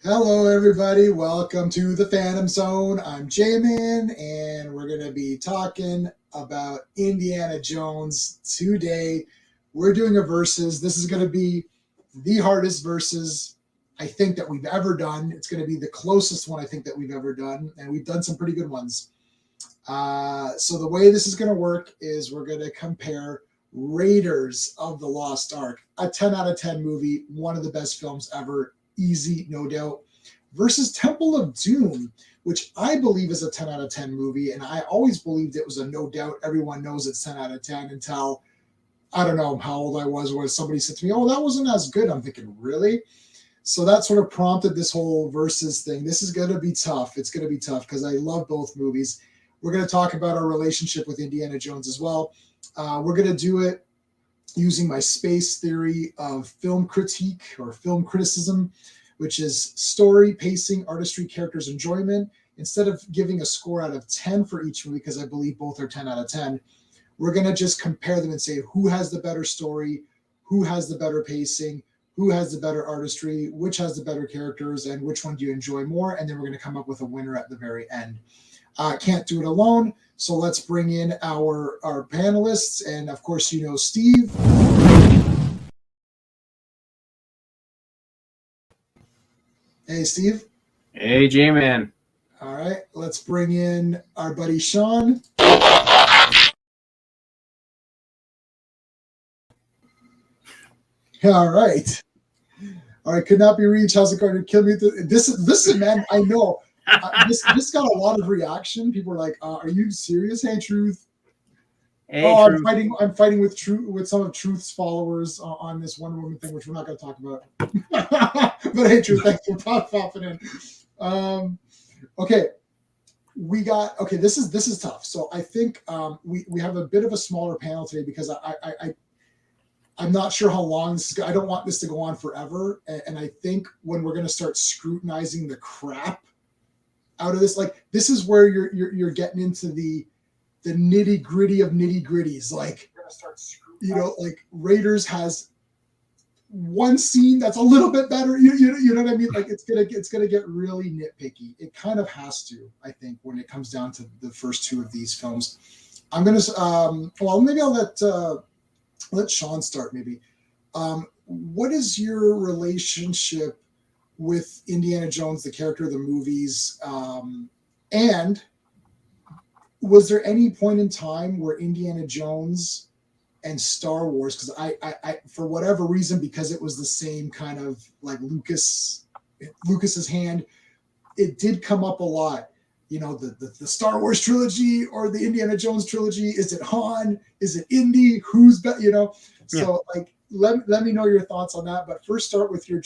Hello, everybody. Welcome to the Phantom Zone. I'm Jammin, and we're going to be talking about Indiana Jones today. We're doing a versus. This is going to be the hardest versus I think that we've ever done. It's going to be the closest one I think that we've ever done, and we've done some pretty good ones. So the way this is going to work is we're going to compare Raiders of the Lost Ark, a 10 out of 10 movie, one of the best films ever, easy, no doubt, versus Temple of Doom, which I believe is a 10 out of 10 movie, and I always believed it was a no doubt. Everyone knows it's 10 out of 10 until, I don't know how old I was, where somebody said to me, oh, that wasn't as good. I'm thinking, really? So that sort of prompted this whole versus thing. This is going to be tough. It's going to be tough because I love both movies. We're going to talk about our relationship with Indiana Jones as well. We're going to do it using my space theory of film critique or film criticism, which is story, pacing, artistry, characters, enjoyment. Instead of giving a score out of 10 for each movie, because I believe both are 10 out of 10, we're going to just compare them and say who has the better story, who has the better pacing, who has the better artistry, which has the better characters, and which one do you enjoy more. And then we're going to come up with a winner at the very end. Can't do it alone, so let's bring in our panelists. And of course, you know Steve. Hey, Steve. Hey, J-Man. All right, let's bring in our buddy Sean. All right. Could not be reached. How's it going to kill me? This man, I know. This got a lot of reaction. People were like, "Are you serious? Hey, Truth." Hey, Truth. Truth. I'm fighting with some of Truth's followers on this Wonder Woman thing, which we're not going to talk about. But hey, Truth, thanks for popping in. Okay, this is tough. So I think we have a bit of a smaller panel today because I'm not sure how long this is. I don't want this to go on forever, and I think when we're going to start scrutinizing the crap out of this, like this is where you're getting into the nitty gritty of nitty gritties. Like, you know, like Raiders has one scene that's a little bit better. You know what I mean? Like it's gonna get really nitpicky. It kind of has to, I think, when it comes down to the first two of these films. I'm gonna maybe I'll let Sean start. Maybe what is your relationship with Indiana Jones, the character of the movies, and was there any point in time where Indiana Jones and Star Wars, because I for whatever reason, because it was the same kind of like Lucas's hand, it did come up a lot. You know, the Star Wars trilogy or the Indiana Jones trilogy. Is it Han? Is it Indy? Who's better? You know, so yeah. Like let me know your thoughts on that. But first, start with your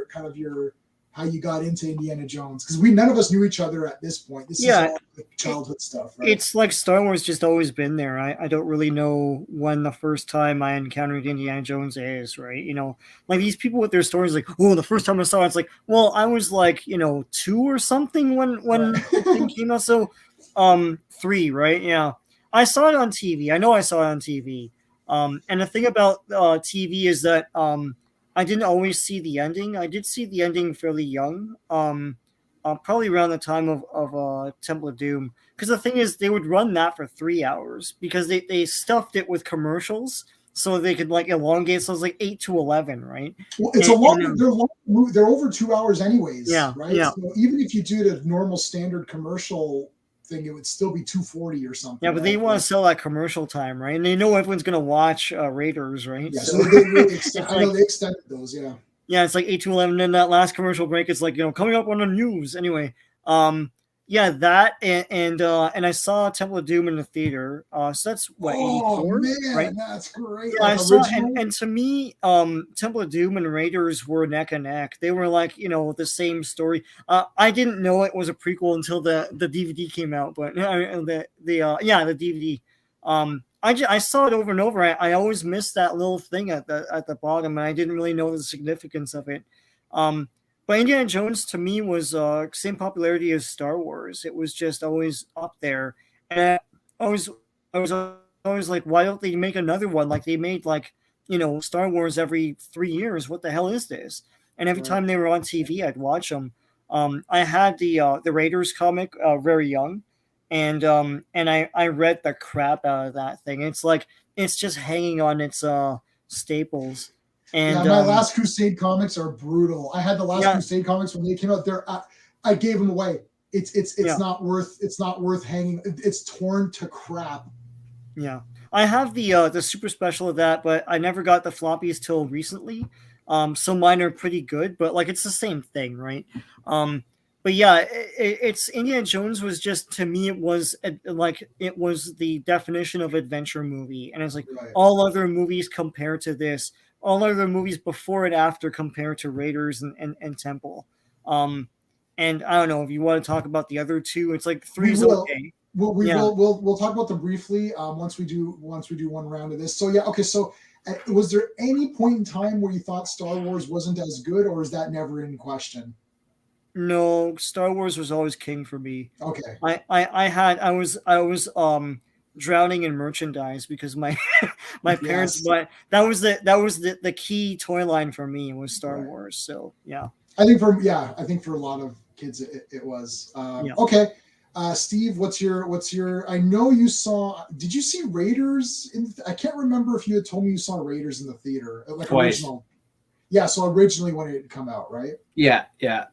kind of your how you got into Indiana Jones, because none of us knew each other at this point. This is all like childhood stuff, right? It's like Star Wars just always been there. I don't really know when the first time I encountered Indiana Jones is, right? You know, like these people with their stories like, oh, the first time I saw it, it's like, well, I was like, 2 or something when the thing came out. So 3, right? Yeah. I saw it on TV. I know I saw it on TV. And the thing about TV is that I didn't always see the ending. I did see the ending fairly young, probably around the time of Temple of Doom. Because the thing is, they would run that for 3 hours because they stuffed it with commercials so they could like elongate. So it was like 8 to 11, right? Well, it's they're over 2 hours anyways, yeah, right? Yeah. So even if you do the normal standard commercial thing, it would still be 240 or something. Yeah, but they want to sell that commercial time, right? And they know everyone's going to watch Raiders, right? Yeah, so they really I know they extended those, yeah. Yeah, it's like 8 to 11, and that last commercial break, it's like, coming up on the news. Anyway, that, and I saw Temple of Doom in the theater. So that's, what, 84? Man, right? That's great. Yeah, like I saw, and to me, Temple of Doom and Raiders were neck and neck. They were like, the same story. I didn't know it was a prequel until the DVD came out, but the DVD. I saw it over and over. I always missed that little thing at the bottom, and I didn't really know the significance of it. But Indiana Jones to me was same popularity as Star Wars. It was just always up there, and I always I was always like, why don't they make another one? Like they made like, Star Wars every 3 years. What the hell is this? And every Right. time they were on TV, I'd watch them. I had the Raiders comic very young, and I read the crap out of that thing. It's like it's just hanging on its staples. And Yeah, my Last Crusade comics are brutal. I had the Last Yeah. Crusade comics when they came out. I gave them away. It's Yeah. not worth hanging. It's torn to crap. Yeah, I have the super special of that, but I never got the floppies till recently. So mine are pretty good, but like it's the same thing, right? But yeah, it's Indiana Jones was just, to me, it was the definition of adventure movie, and it's like Right. all other movies compared to this, all other movies before and after compared to Raiders and Temple. And I don't know if you want to talk about the other two. It's like three's will. okay. We'll talk about them briefly once we do one round of this. So yeah, okay. So was there any point in time where you thought Star Wars wasn't as good, or is that never in question? No, Star Wars was always king for me. Okay. I was drowning in merchandise because my parents, Yes. but that was the key toy line for me was Star Right. Wars. So yeah. I think for a lot of kids it was. Yeah. Okay. Steve, what's your? I know you saw. Did you see Raiders? I can't remember if you had told me you saw Raiders in the theater, like Twice. original. Yeah, so originally when it had come out, right? Yeah.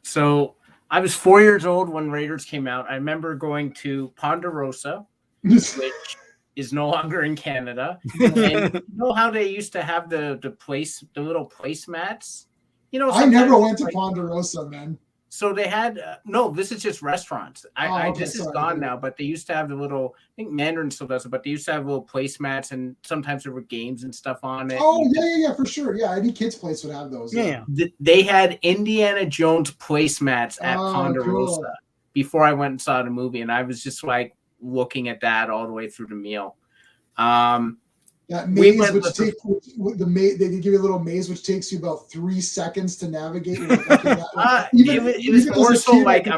So I was 4 years old when Raiders came out. I remember going to Ponderosa, which is no longer in Canada. And you know how they used to have the little placemats? I never went to Ponderosa, man. So they had no. This is just restaurants. This is gone now, but they used to have the little. I think Mandarin still does it, but they used to have little placemats, and sometimes there were games and stuff on it. Oh yeah, for sure. Yeah, any kids' place would have those. Yeah. They had Indiana Jones placemats at Ponderosa cool. before I went and saw the movie, and I was just like looking at that all the way through the meal. That maze, they give you a little maze which takes you about 3 seconds to navigate. It was more so like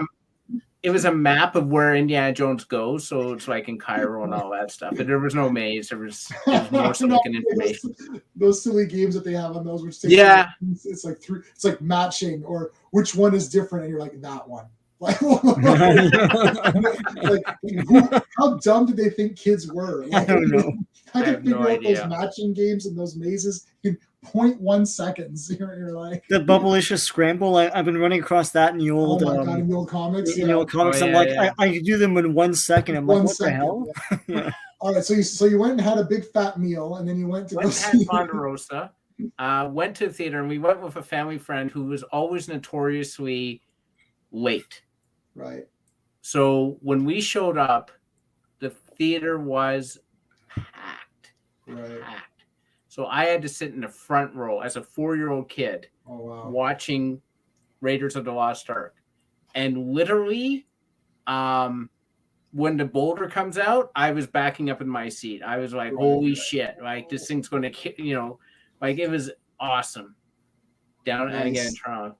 it was a map of where Indiana Jones goes, so it's like in Cairo and all that stuff. But there was no maze. There was more so like an information. Those silly games that they have on those, which takes it's like matching or which one is different, and you're like that one. Like how dumb did they think kids were? I don't know. I can figure out those matching games and those mazes in 0.1 seconds. You're like the Bubblicious Scramble. I've been running across that in the old, in the old comics. In the old comics, I'm like, I can do them in 1 second. I'm like, what the hell? Yeah. All right, so you went and had a big fat meal, and then you went to go see Ponderosa. Went to the theater, and we went with a family friend who was always notoriously late. Right. So when we showed up, the theater was packed. Right. Packed. So I had to sit in the front row as a 4-year-old kid watching Raiders of the Lost Ark. And literally, when the boulder comes out, I was backing up in my seat. I was like, holy shit, like this thing's going to, like it was awesome. Down and again in Toronto.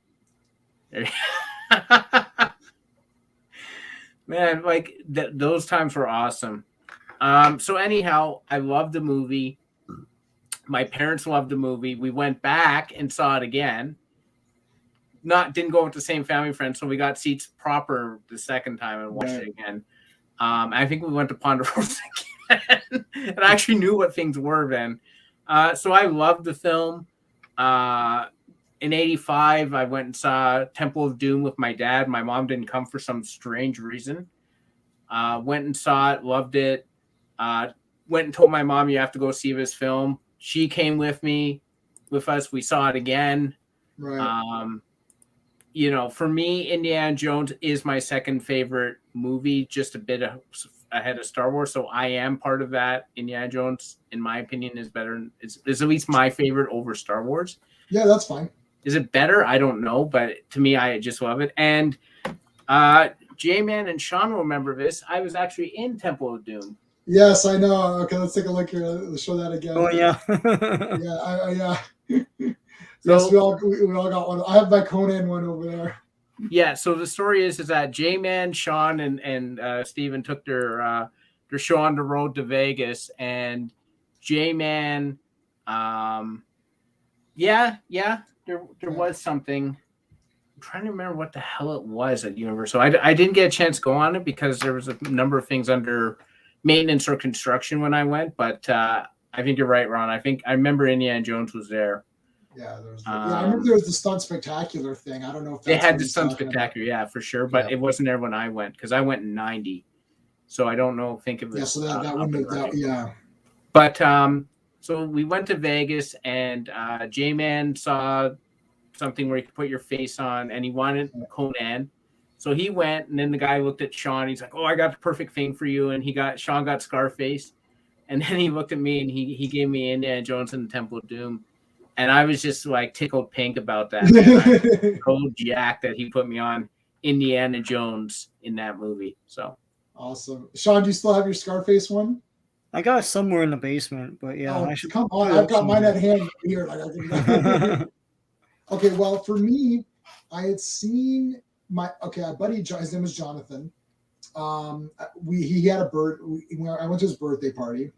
Man, like those times were awesome. So anyhow, I loved the movie. My parents loved the movie. We went back and saw it again. Didn't go with the same family friends, so we got seats proper the second time and watched it again. I think we went to Ponderosa again and I actually knew what things were then. So I loved the film. In 85, I went and saw Temple of Doom with my dad. My mom didn't come for some strange reason. Went and saw it, loved it. Went and told my mom, you have to go see this film. She came with us. We saw it again. Right. For me, Indiana Jones is my second favorite movie, just a bit ahead of Star Wars. So I am part of that. Indiana Jones, in my opinion, is better. Is at least my favorite over Star Wars. Yeah, that's fine. Is it better? I don't know, but to me, I just love it. And J-Man and Sean will remember this. I was actually in Temple of Doom. Yes, I know. Okay, let's take a look here. Let's show that again. Oh yeah. Yes, we all got one. I have my Conan one over there. Yeah. So the story is that J-Man, Sean, and Steven took their they're showing the road to Vegas, and J-Man, there was something. I'm trying to remember what the hell it was at Universal. I didn't get a chance to go on it because there was a number of things under maintenance or construction when I went, but I think you're right, Ron. I remember Indiana Jones was there. Yeah, I remember there was the Stunt Spectacular thing. I don't know if they had the Stunt Spectacular, yeah, for sure, but it wasn't there when I went because I went in '90, so I don't know. Think of it. Yeah, so that wouldn't have. Yeah, but so we went to Vegas, and J-Man saw something where you could put your face on, and he wanted Conan. So he went, and then the guy looked at Sean. He's like, "Oh, I got the perfect thing for you." And Sean got Scarface, and then he looked at me and he gave me Indiana Jones and the Temple of Doom, and I was just like tickled pink about that. Man. I told Jack that he put me on Indiana Jones in that movie. So awesome, Sean. Do you still have your Scarface one? I got it somewhere in the basement, but yeah, I should come on. I've got mine at hand here. Okay, well, for me, I had seen a buddy. His name was Jonathan. He had I went to his birthday party,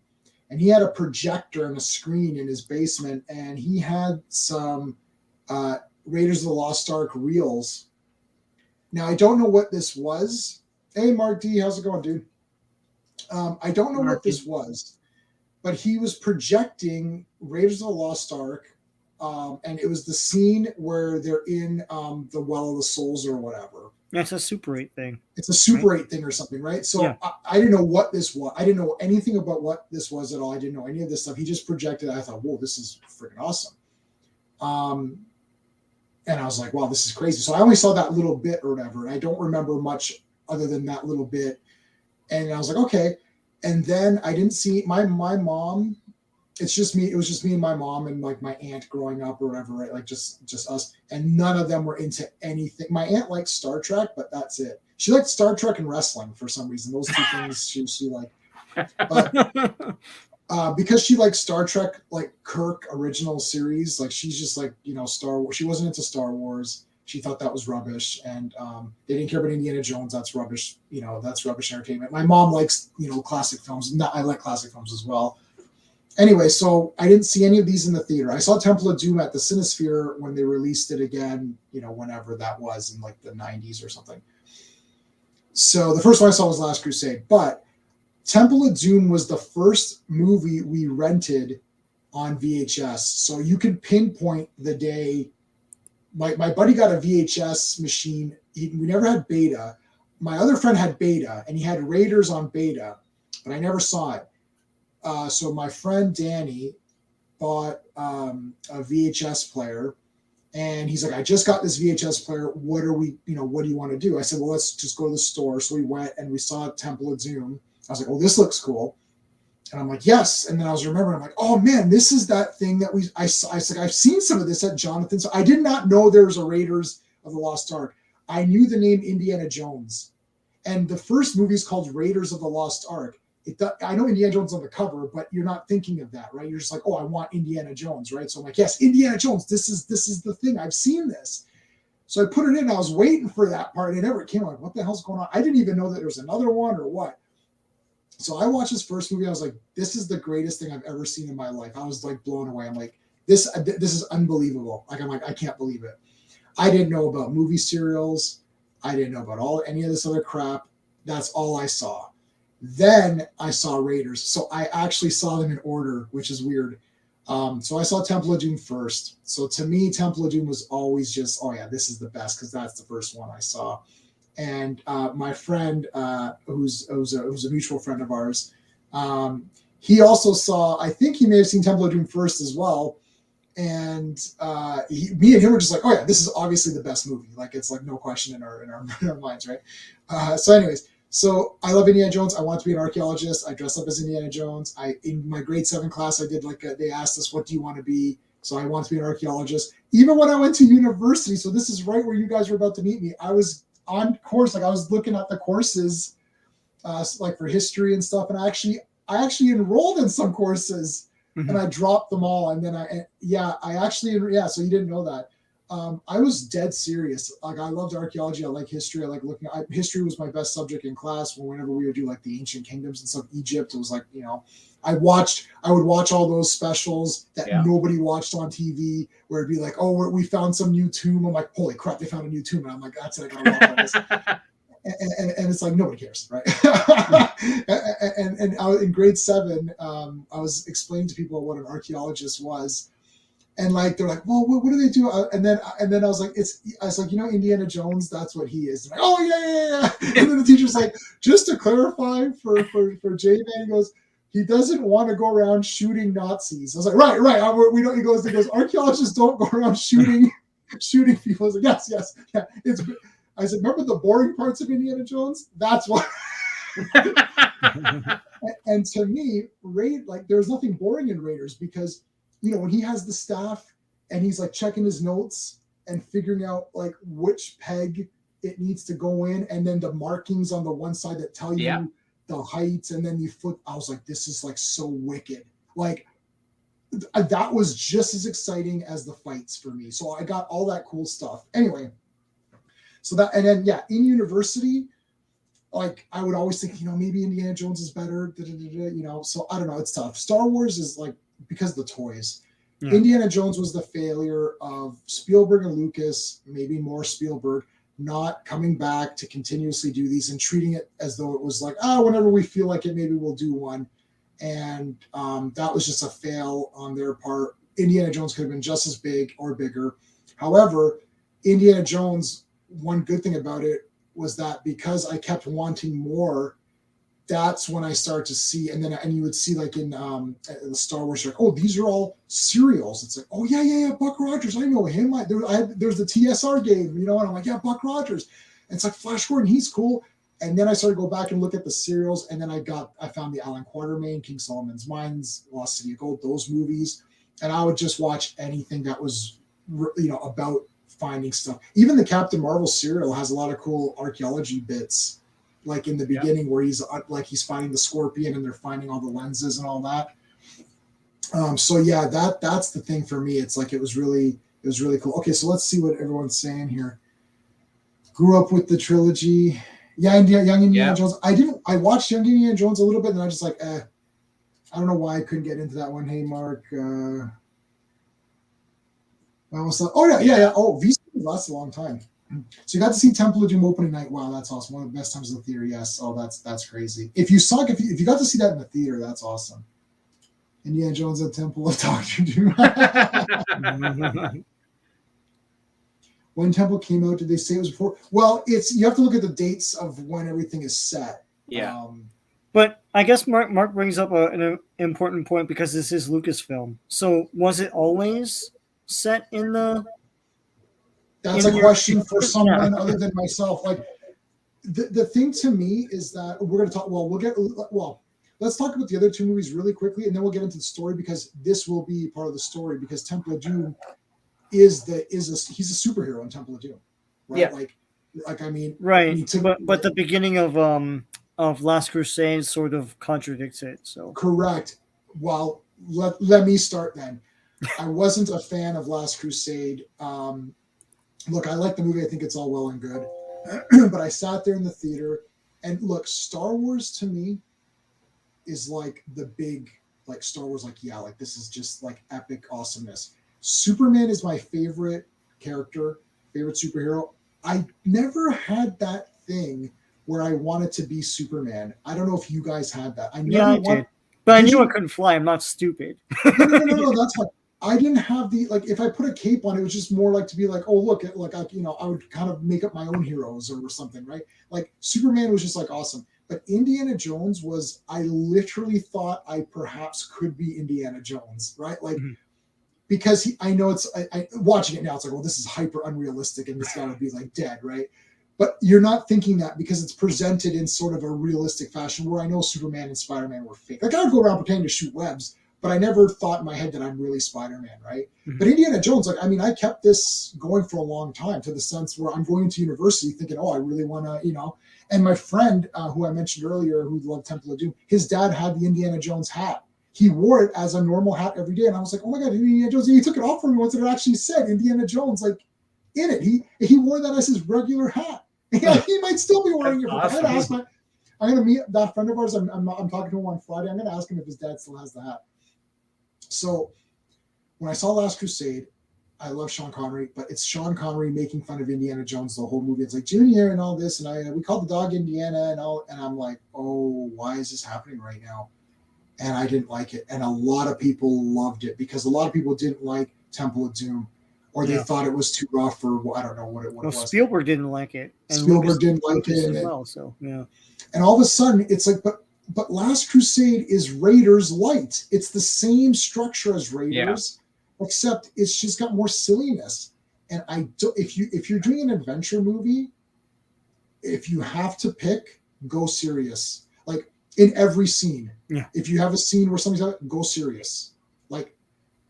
and he had a projector and a screen in his basement, and he had some Raiders of the Lost Ark reels. Now I don't know what this was. Hey, Mark D, how's it going, dude? I don't know what this was, but he was projecting Raiders of the Lost Ark, and it was the scene where they're in the Well of the Souls or whatever. That's a Super 8 thing. It's a Super 8 thing or something, right? So yeah. I didn't know what this was. I didn't know anything about what this was at all. I didn't know any of this stuff. He just projected it. I thought, whoa, this is freaking awesome. And I was like, wow, this is crazy. So I only saw that little bit or whatever. I don't remember much other than that little bit. And I was like, okay. And then I didn't see my mom. It's just me. It was just me and my mom and like my aunt growing up or whatever, right? Like just us. And none of them were into anything. My aunt liked Star Trek, but that's it. She liked Star Trek and wrestling for some reason. Those two things she liked. But because she liked Star Trek, like Kirk original series, like she's just like, Star Wars. She wasn't into Star Wars. She thought that was rubbish, and they didn't care about Indiana Jones. That's rubbish. That's rubbish entertainment. My mom likes, classic films. I like classic films as well. Anyway, so I didn't see any of these in the theater. I saw Temple of Doom at the Cinesphere when they released it again, whenever that was in like the 90s or something. So the first one I saw was Last Crusade, but Temple of Doom was the first movie we rented on VHS. So you could pinpoint the day. My buddy got a VHS machine. We never had beta. My other friend had beta, and he had Raiders on beta, but I never saw it. So my friend Danny bought a VHS player, and he's like, I just got this VHS player. What do you want to do? I said, well, let's just go to the store. So we went and we saw Temple of Doom. I was like, oh, this looks cool. And I'm like, yes. And then I was remembering, I'm like, oh man, this is that thing that I said, I've seen some of this at Jonathan's. So I did not know there was a Raiders of the Lost Ark. I knew the name Indiana Jones. And the first movie is called Raiders of the Lost Ark. I know Indiana Jones on the cover, but you're not thinking of that, right? You're just like, oh, I want Indiana Jones, right? So I'm like, yes, Indiana Jones. This is the thing. I've seen this. So I put it in. I was waiting for that part. It never came. I'm like, what the hell's going on? I didn't even know that there was another one or what. So I watched this first movie. I was like, this is the greatest thing I've ever seen in my life. I was like blown away. I'm like, this is unbelievable. Like, I'm like, I can't believe it. I didn't know about movie serials. I didn't know about any of this other crap. That's all I saw. Then I saw Raiders. So I actually saw them in order, which is weird. So I saw Temple of Doom first. So to me, Temple of Doom was always just, oh yeah, this is the best because that's the first one I saw. And my friend, who's a mutual friend of ours, he also saw, I think he may have seen Temple of Doom first as well. And me and him were just like, oh yeah, this is obviously the best movie. Like it's like no question in our minds, right? So anyways, so I love Indiana Jones. I want to be an archaeologist. I dressed up as Indiana Jones. In my grade 7 class, I did they asked us, what do you want to be? So I want to be an archaeologist. Even when I went to university, so this is right where you guys were about to meet me, I was on course. Like I was looking at the courses, like for history and stuff. And I actually enrolled in some courses and I dropped them all. And then so you didn't know that. I was dead serious. Like I loved archaeology. I like history. I like looking. History was my best subject in class. Whenever we would do like the ancient kingdoms and stuff, Egypt, it was like, you know, I would watch all those specials that nobody watched on TV, where it'd be like, oh, we found some new tomb. I'm like, holy crap, they found a new tomb, and I'm like, that's it. I gotta watch all this. And it's like nobody cares, right? and in grade 7, I was explaining to people what an archaeologist was, and like they're like, well, what do they do? And then I was like, you know, Indiana Jones, that's what he is. Like, oh yeah. And then the teacher's like, just to clarify for Jammin, he goes, he doesn't want to go around shooting Nazis. I was like, right. We don't. He goes, archaeologists don't go around shooting people. I was like, yes, yeah. I said, remember the boring parts of Indiana Jones? That's what. And to me, there's nothing boring in Raiders, because, you know, when he has the staff and he's like checking his notes and figuring out like which peg it needs to go in, and then the markings on the one side that tell you the heights, and then you flip. I was like, this is like so wicked. Like that was just as exciting as the fights for me. So I got all that cool stuff. Anyway. So that, and then, in university, like I would always think, you know, maybe Indiana Jones is better, you know, so I don't know. It's tough. Star Wars is like, because of the toys. Yeah. Indiana Jones was the failure of Spielberg and Lucas, maybe more Spielberg, not coming back to continuously do these and treating it as though it was like, whenever we feel like it, maybe we'll do one. And that was just a fail on their part. Indiana Jones could have been just as big or bigger. However, Indiana Jones, one good thing about it was that because I kept wanting more, that's when I started to see, and you would see like in the Star Wars, like, oh, these are all serials. It's like, oh yeah, Buck Rogers, I know him. There's the TSR game, you know, and I'm like, yeah, Buck Rogers. And it's like Flash Gordon, he's cool. And then I started to go back and look at the serials, and then I found the Alan Quatermain, King Solomon's Mines, Lost City of Gold, those movies, and I would just watch anything that was, you know, about finding stuff. Even the Captain Marvel serial has a lot of cool archaeology bits, like in the beginning where he's finding the Scorpion and they're finding all the lenses and all that. So yeah, that's the thing for me. It's like it was really cool. Okay, so let's see what everyone's saying here. Grew up with the trilogy. Young Indiana Jones. I watched Young Indiana Jones a little bit, and I just like, I don't know why I couldn't get into that one. Hey, Marc. Yeah. Oh, VC lasts a long time. So you got to see Temple of Doom opening night. Wow, that's awesome. One of the best times in the theater. Yes. Oh, that's crazy. If you got to see that in the theater, that's awesome. Indiana Jones and Temple of Doctor Doom. When Temple came out, did they say it was before? Well, you have to look at the dates of when everything is set. Yeah. But I guess Marc brings up an important point, because this is Lucasfilm. So was it always set in the? That's a question for someone other than myself. Like the thing to me is that we're going to talk. Let's talk about the other two movies really quickly, and then we'll get into the story, because this will be part of the story. Because Temple of Doom he's a superhero in Temple of Doom, right? Yeah. Like I mean, right. But the beginning of Last Crusade sort of contradicts it. So correct. Well, let me start then. I wasn't a fan of Last Crusade. Look, I like the movie. I think it's all well and good. But I sat there in the theater, and look, Star Wars to me is like the big, like Star Wars, like this is just like epic awesomeness. Superman is my favorite character, favorite superhero. I never had that thing where I wanted to be Superman. I don't know if you guys had that. I did. But I knew I couldn't fly. I'm not stupid. No, that's fine. I didn't have if I put a cape on, it was just more like to be like, oh, look, I would kind of make up my own heroes or something, right? Like Superman was just like awesome. But Indiana Jones I literally thought I perhaps could be Indiana Jones, right? Like, because I know I watching it now, it's like, well, this is hyper unrealistic and this guy would be like dead, right? But you're not thinking that because it's presented in sort of a realistic fashion, where I know Superman and Spider-Man were fake. Like I would go around pretending to shoot webs, but I never thought in my head that I'm really Spider-Man, right? But Indiana Jones, I kept this going for a long time, to the sense where I'm going to university thinking, oh, I really want to, and my friend who I mentioned earlier, who loved Temple of Doom, his dad had the Indiana Jones hat. He wore it as a normal hat every day. And I was like, oh my God, Indiana Jones. And he took it off for me once, and it actually said Indiana Jones, like in it. He wore that as his regular hat. Yeah, he might still be wearing it. Awesome. I'm gonna meet that friend of ours. I'm talking to him on Friday. I'm gonna ask him if his dad still has the hat. So when I saw Last Crusade, I love Sean Connery, but it's Sean Connery making fun of Indiana Jones the whole movie. It's like Junior and all this, and we called the dog Indiana and all, and I'm like, oh, why is this happening right now? And I didn't like it, and a lot of people loved it because a lot of people didn't like Temple of Doom, or they thought it was too rough, or I don't know what it was. Spielberg didn't like it, and Spielberg didn't like it as well. So yeah, and all of a sudden it's like, but Last Crusade is Raiders light. It's the same structure as Raiders. Yeah. Except it's just got more silliness. And if you're doing an adventure movie, if you have to pick, go serious. Like in every scene. Yeah. If you have a scene where somebody's out, go serious. Like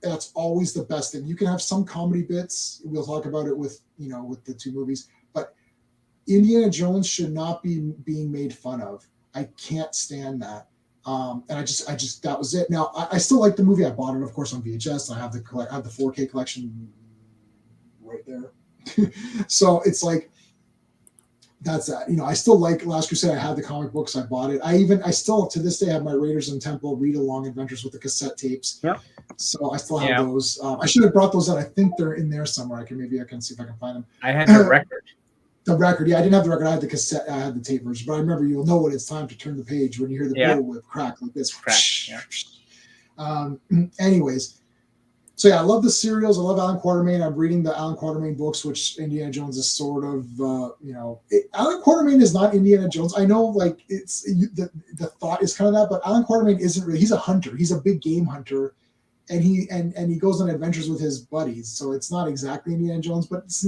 that's always the best thing. You can have some comedy bits. We'll talk about it with the two movies. But Indiana Jones should not be being made fun of. I can't stand that. And I just that was it. Now I still like the movie. I bought it, of course, on VHS. I have the 4K collection right there. So it's like that's that. I still like Last Crusade. I had the comic books. I bought it. I still to this day have my Raiders and Temple read along adventures with the cassette tapes. Yeah. So I still have those. I should have brought those out. I think they're in there somewhere. I can see if I can find them. I had the record. The record, yeah, I didn't have the record. I had the cassette. I had the tape version, but I remember you'll know when it's time to turn the page when you hear the bull whip crack like this. Crack, Anyways, so yeah, I love the serials. I love Alan Quatermain. I'm reading the Alan Quatermain books, which Indiana Jones is sort of, Alan Quatermain is not Indiana Jones. I know, like it's the thought is kind of that, but Alan Quatermain isn't really. He's a hunter. He's a big game hunter, and he goes on adventures with his buddies. So it's not exactly Indiana Jones, but it's,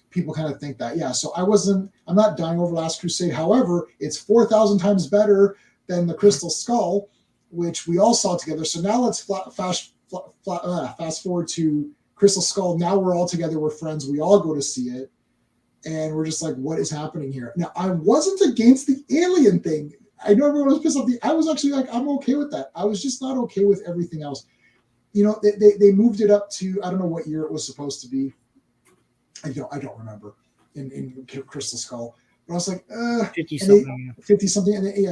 people kind of think that. Yeah, so I'm not dying over Last Crusade. However, it's 4,000 times better than the Crystal Skull, which we all saw together. So now let's fast forward to Crystal Skull. Now we're all together. We're friends. We all go to see it. And we're just like, what is happening here? Now, I wasn't against the alien thing. I know everyone was pissed off. I was actually like, I'm okay with that. I was just not okay with everything else. They moved it up to, I don't know what year it was supposed to be. I don't remember in Crystal Skull, but I was like, 50 something, and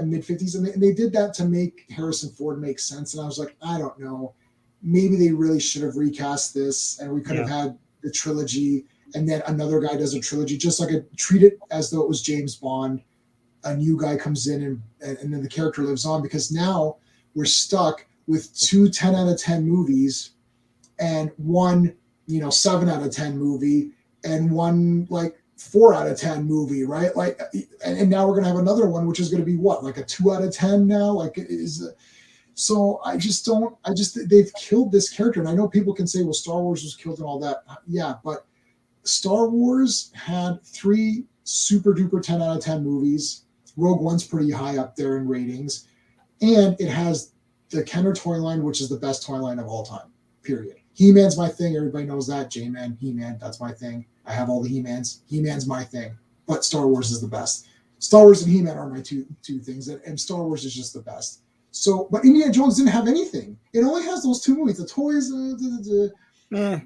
mid 50s, and they did that to make Harrison Ford make sense. And I was like, I don't know, maybe they really should have recast this, and we could have had the trilogy, and then another guy does a trilogy, just like treat it as though it was James Bond. A new guy comes in, and then the character lives on, because now we're stuck with 2 10 out of 10 movies, and one 7 out of 10 movie. And one like 4 out of 10 movie, right? Like, and now we're gonna have another one, which is gonna be what, like a 2 out of 10 now? Like, so they've killed this character. And I know people can say, well, Star Wars was killed and all that. Yeah, but Star Wars had 3 super duper 10 out of 10 movies. Rogue One's pretty high up there in ratings, and it has the Kenner toy line, which is the best toy line of all time. Period. He-Man's my thing. Everybody knows that. J-Man, He-Man, that's my thing. I have all the He-Mans. He-Man's my thing. But Star Wars is the best. Star Wars and He-Man are my two things, and Star Wars is just the best. So, but Indiana Jones didn't have anything. It only has those 2 movies. The toys, right?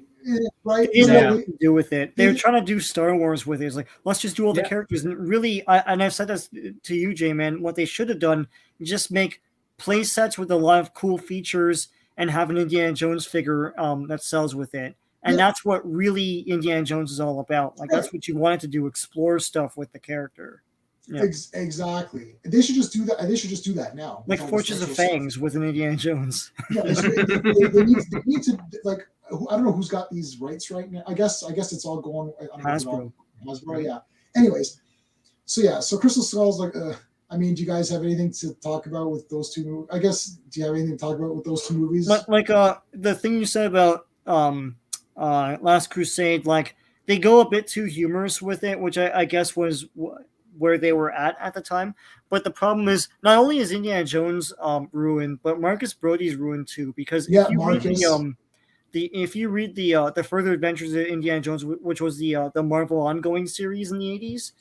It had nothing to do with it. They were trying to do Star Wars with it. It's like, let's just do all the characters. And really, and I've said this to you, J-Man, what they should have done, just make play sets with a lot of cool features and have an Indiana Jones figure that sells with it. And that's what really Indiana Jones is all about. Like, that's what you wanted to do, explore stuff with the character. Yeah. Exactly. They should just do that. They should just do that now. Like Fortress of Fangs with an Indiana Jones. Yeah, they need to, like, I don't know who's got these rights right now. I guess it's all going on Hasbro, yeah. Anyways, so Crystal Skull's like, I mean, do you guys have anything to talk about with those 2 movies? I guess, do you have anything to talk about with those 2 movies? Like the thing you said about Last Crusade, like they go a bit too humorous with it, which I guess was where they were at the time. But the problem is, not only is Indiana Jones ruined, but Marcus Brody's ruined too, because if you read the Further Adventures of Indiana Jones, which was the Marvel ongoing series in the 80s,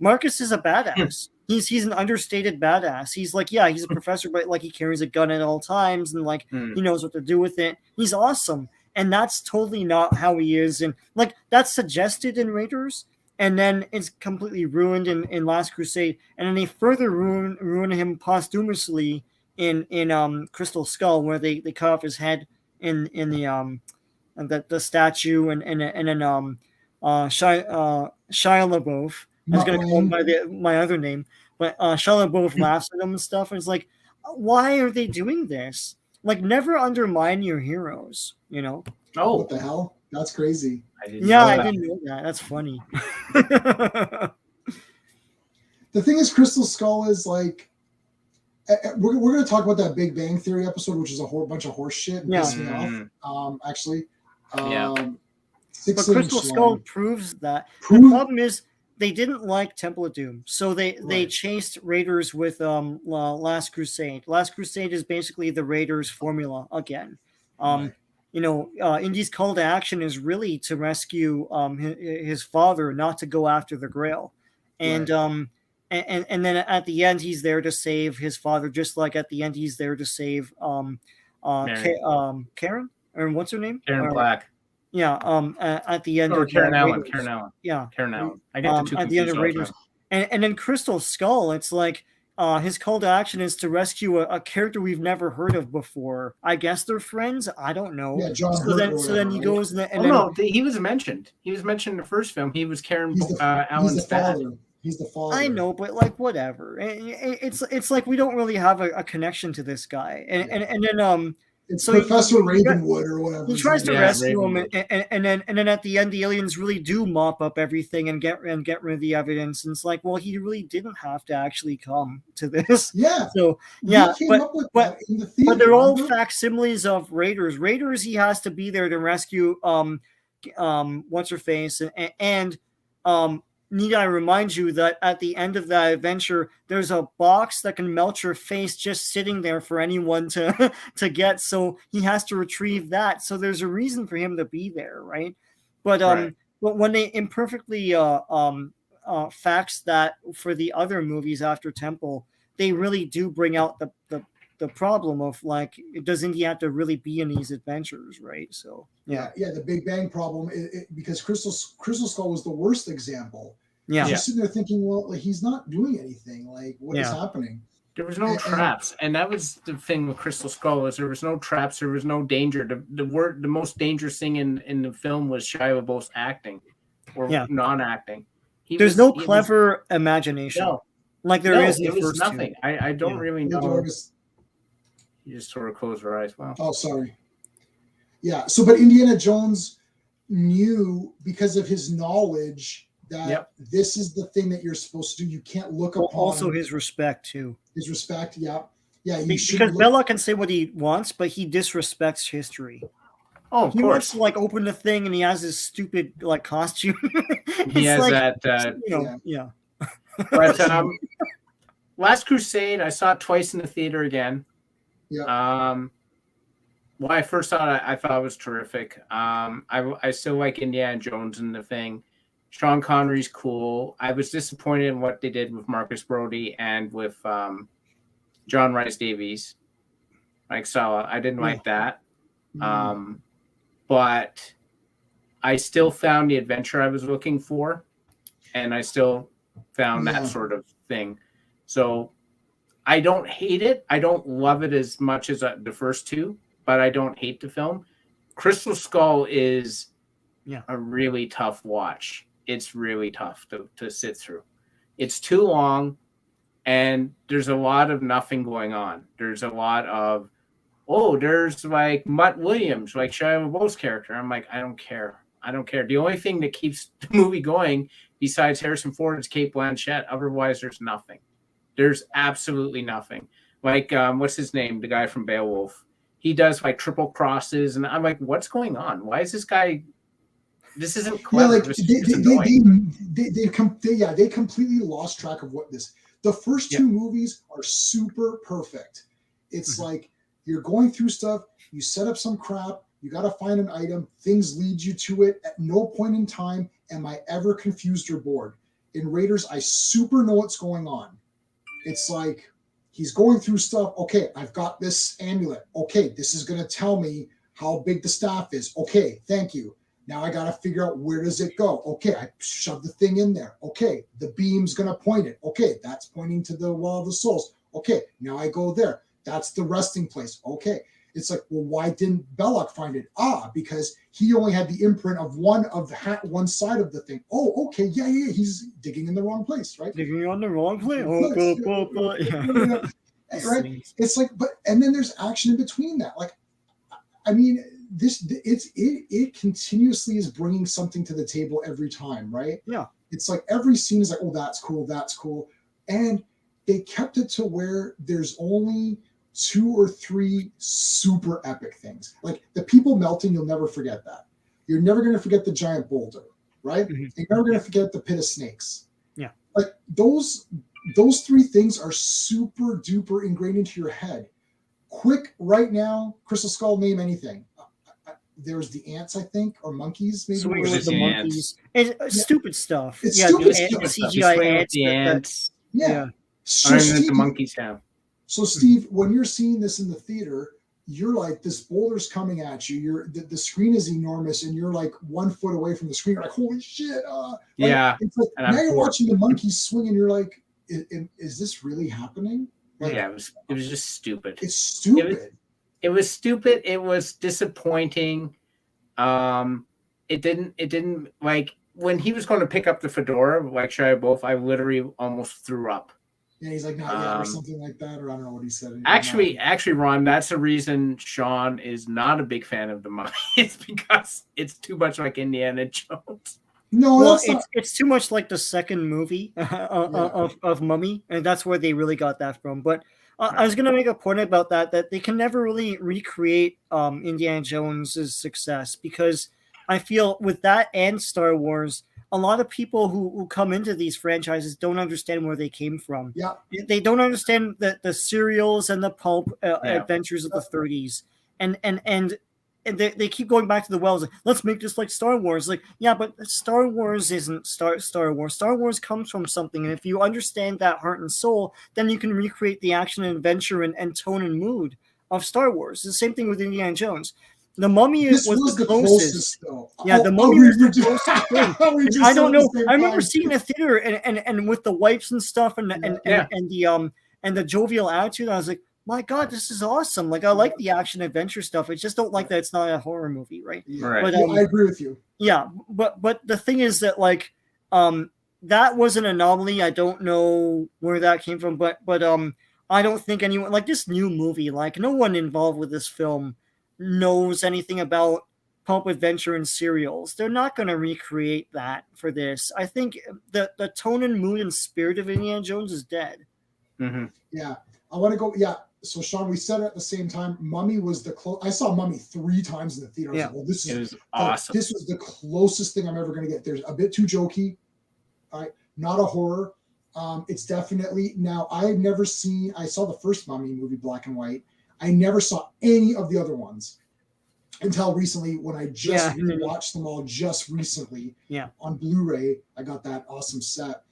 Marcus is a badass. He's an understated badass. He's like, yeah, he's a professor, but like he carries a gun at all times, and like he knows what to do with it. He's awesome. and that's totally not how he is. And like that's suggested in Raiders, and then it's completely ruined in Last Crusade, and then they further ruin him posthumously in Crystal Skull, where they cut off his head in the statue, and then Shia LaBeouf. I was going to call him by my other name, but Shia LaBeouf laughs at him and stuff. And it's like, why are they doing this? Like, never undermine your heroes, you know? Oh, what the hell? That's crazy. I didn't know that. That's funny. The thing is, Crystal Skull is like, we're going to talk about that Big Bang Theory episode, which is a whole bunch of horse shit and pissed me off. Actually, but Crystal Skull proves that. The problem is they didn't like Temple of Doom, so they chased Raiders with Last Crusade. Last Crusade is basically the Raiders formula again. You know, Indy's call to action is really to rescue his father, not to go after the Grail, and and then at the end he's there to save his father, just like at the end he's there to save Karen, or what's her name? Karen Black. Yeah, at the end of Karen Allen. Raiders. Karen Allen. Yeah, Karen Allen. I get the two at the end of Raiders, and then Crystal Skull. It's like his call to action is to rescue a character we've never heard of before. I guess they're friends. I don't know. Yeah, John. So then he goes and no, he was mentioned. He was mentioned in the first film. He was Karen Allen's dad. He's the father. I know, but like whatever. It's like we don't really have a connection to this guy, and then it's so Professor Ravenwood or whatever. He tries to rescue him, and then at the end, the aliens really do mop up everything and get rid of the evidence. And it's like, well, he really didn't have to actually come to this. Yeah. So but they're all facsimiles of Raiders. Raiders, he has to be there to rescue what's her face, and need I remind you that at the end of that adventure, there's a box that can melt your face just sitting there for anyone to get. So he has to retrieve that. So there's a reason for him to be there, right? But but when they imperfectly fax that for the other movies after Temple, they really do bring out the problem of like, does Indy have to really be in these adventures, right? So yeah, the Big Bang problem, because Crystal Skull was the worst example. Yeah, just sitting there thinking, well, like, he's not doing anything. Like, what is happening? There was no traps, and that was the thing with Crystal Skull, is there was no traps, there was no danger. The most dangerous thing in the film was Shia LaBeouf's acting or non-acting. There's no clever imagination. No. Like there is in the first first nothing. two. I don't really know. You just sort of close your eyes. Wow. Oh, sorry. Yeah. So, but Indiana Jones knew, because of his knowledge, that this is the thing that you're supposed to do. You can't look upon. Also, his respect too. His respect, yeah. Because Bella can say what he wants, but he disrespects history. Oh, of he course. wants to like open the thing, and he has his stupid like costume. He has like, that. But Last Crusade, I saw it twice in the theater again. Yeah. When I first saw it, I thought it was terrific. I still like Indiana Jones and the thing. Sean Connery's cool. I was disappointed in what they did with Marcus Brody and with John Rhys Davies. Like Sala, I didn't like that. But I still found the adventure I was looking for, and I still found that sort of thing. So I don't hate it. I don't love it as much as the first two, but I don't hate the film. Crystal Skull is a really tough watch. It's really tough to sit through. It's too long, and there's a lot of nothing going on. There's a lot of, there's like Mutt Williams, like Shia LaBeouf's character. I'm like, I don't care. The only thing that keeps the movie going besides Harrison Ford is Cate Blanchett. Otherwise, there's nothing. There's absolutely nothing. Like, what's his name? The guy from Beowulf. He does like triple crosses, and I'm like, what's going on? Why is this guy? This isn't clever. Yeah, like they completely lost track of what this. The first two movies are super perfect. It's like you're going through stuff. You set up some crap. You got to find an item. Things lead you to it. At no point in time am I ever confused or bored. In Raiders, I super know what's going on. It's like he's going through stuff. Okay, I've got this amulet. Okay, this is going to tell me how big the staff is. Okay, thank you. Now I got to figure out where does it go. Okay, I shove the thing in there. Okay, the beam's going to point it. Okay, that's pointing to the Well of the Souls. Okay, now I go there. That's the resting place. Okay. It's like, well, why didn't Belloc find it? Because he only had the imprint of one side of the thing. Oh, okay, yeah, he's digging in the wrong place, right? Digging on the wrong place. Yeah. Right? It's like, and then there's action in between that. Like, I mean, it continuously is bringing something to the table every time, right? Yeah. It's like every scene is like, oh, that's cool, and they kept it to where there's only 2 or 3 super epic things. Like the people melting, you'll never forget that. You're never going to forget the giant boulder, right? Mm-hmm. You're never going to forget the pit of snakes. Yeah. Like those 3 things are super duper ingrained into your head. Quick, right now, Crystal Skull, name anything. There's the ants, I think, or monkeys, maybe. Swinging with the monkeys. Stupid stuff. It's stupid stuff. CGI ants. Yeah. So the monkeys have. So Steve, when you're seeing this in the theater, you're like, this boulder's coming at you. The screen is enormous, and you're like 1 foot away from the screen. You're like, holy shit! Yeah. It's like, now you're watching the monkeys swing, and you're like, is this really happening? Like, yeah, it was just stupid. It's stupid. It was stupid. It was disappointing. It didn't like when he was going to pick up the fedora, like Shia Both, I literally almost threw up. Yeah, he's like, not yet, or something like that, or I don't know what he said. Actually, Ron, that's the reason Sean is not a big fan of the Mummy. It's because it's too much like Indiana Jones. No, well, it's too much like the second movie of Mummy, and that's where they really got that from. But I was going to make a point about that they can never really recreate Indiana Jones's success, because I feel with that and Star Wars, a lot of people who come into these franchises don't understand where they came from. Yeah, they don't understand the serials and the pulp adventures of the 30s, and they keep going back to the wells. Like, let's make this like Star Wars. Like, yeah, but Star Wars isn't Star Wars. Star Wars comes from something, and if you understand that heart and soul, then you can recreate the action and adventure and tone and mood of Star Wars. It's the same thing with Indiana Jones. The Mummy was the closest. Yeah, the Mummy was the closest thing. I don't know. I remember seeing a theater and with the wipes and stuff and the jovial attitude. I was like, my God, this is awesome. Like, I like the action adventure stuff. I just don't like that it's not a horror movie, right? Right. But, I agree with you. Yeah, but the thing is that like that was an anomaly. I don't know where that came from, but I don't think anyone like this new movie. Like, no one involved with this film knows anything about pulp adventure and serials. They're not going to recreate that for this. I think the tone and mood and spirit of Indiana Jones is dead. Mm-hmm. Yeah, I want to go. Yeah, so Sean, we said it at the same time. Mummy was the close. I saw Mummy 3 times in the theater. I was like, well, it was awesome. This was the closest thing I'm ever going to get. There's a bit too jokey, right? Not a horror. It's definitely now. I saw the first Mummy movie, black and white. I never saw any of the other ones until recently when I just rewatched them all just recently on Blu-ray. I got that awesome set.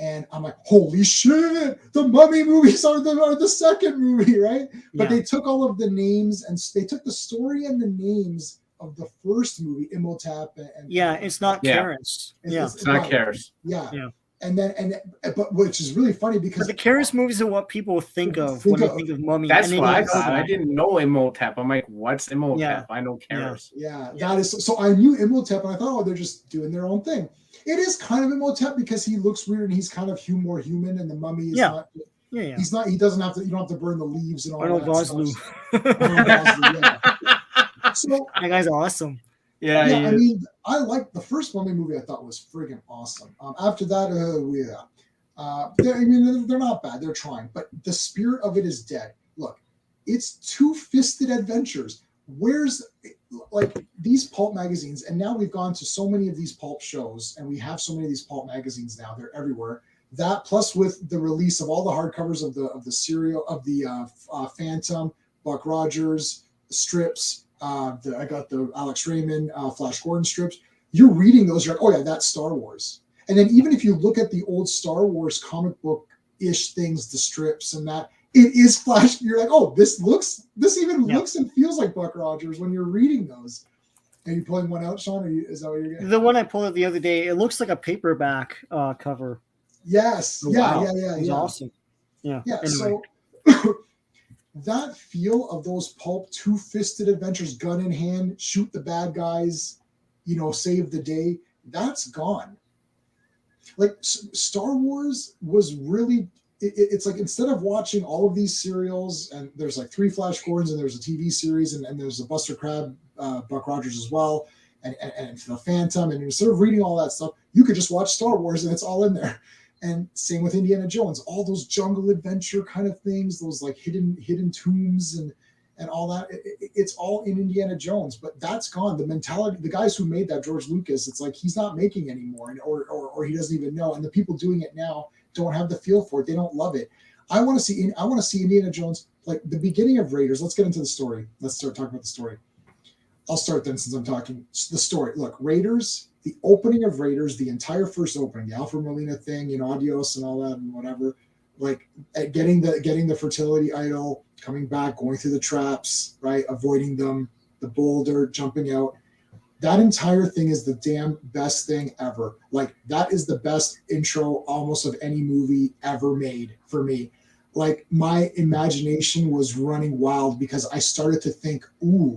And I'm like, holy shit, the Mummy movies are the second movie, right? But they took all of the names and they took the story and the names of the first movie, Imhotep. It's not Karis. It's not Karis. Yeah. But which is really funny because the Karis movies are what people think of when they think of Mummy. That's what I thought. I didn't know Imhotep. I'm like, what's Imhotep? Yeah. I know Karis. Yeah, that is so. I knew Imhotep, and I thought, they're just doing their own thing. It is kind of Imhotep because he looks weird and he's kind of more human, and the Mummy is not. Yeah. He's not. He doesn't have to. You don't have to burn the leaves and all that stuff. So that guy's awesome. Yeah, I mean, I liked the first Mummy movie. I thought was friggin' awesome. After that, they're not bad. They're trying, but the spirit of it is dead. Look, it's two-fisted adventures. Where's like these pulp magazines? And now we've gone to so many of these pulp shows, and we have so many of these pulp magazines now. They're everywhere. That plus with the release of all the hardcovers of the serial of the Phantom, Buck Rogers strips. I got the Alex Raymond, Flash Gordon strips. You're reading those, you're like, oh yeah, that's Star Wars. And then even if you look at the old Star Wars comic book-ish things, the strips and that, it is Flash. You're like, oh, this even looks and feels like Buck Rogers when you're reading those. Are you pulling one out, Sean? Is that what you're getting? The one I pulled out the other day, it looks like a paperback cover. Yes. Oh, yeah, wow. yeah. It's awesome. Yeah. Yeah. Anyway. So that feel of those pulp two-fisted adventures, gun in hand, shoot the bad guys, save the day, that's gone. Like Star Wars was really, it's like instead of watching all of these serials, and there's like 3 Flash Gordons, and there's a TV series, and there's a Buster Crabbe, Buck Rogers as well, and the Phantom, and instead of reading all that stuff, you could just watch Star Wars and it's all in there. And same with Indiana Jones, all those jungle adventure kind of things, those like hidden tombs and all that. It's all in Indiana Jones, but that's gone. The mentality, the guys who made that, George Lucas, it's like he's not making anymore, or he doesn't even know. And the people doing it now don't have the feel for it. They don't love it. I want to see Indiana Jones, like the beginning of Raiders. Let's get into the story. Let's start talking about the story. I'll start then since I'm talking the story. Look, Raiders. The opening of Raiders, the entire first opening, the Alfred Molina thing, adios and all that and whatever, like getting the fertility idol, coming back, going through the traps, right, avoiding them, the boulder, jumping out. That entire thing is the damn best thing ever. Like that is the best intro almost of any movie ever made for me. Like my imagination was running wild because I started to think, ooh,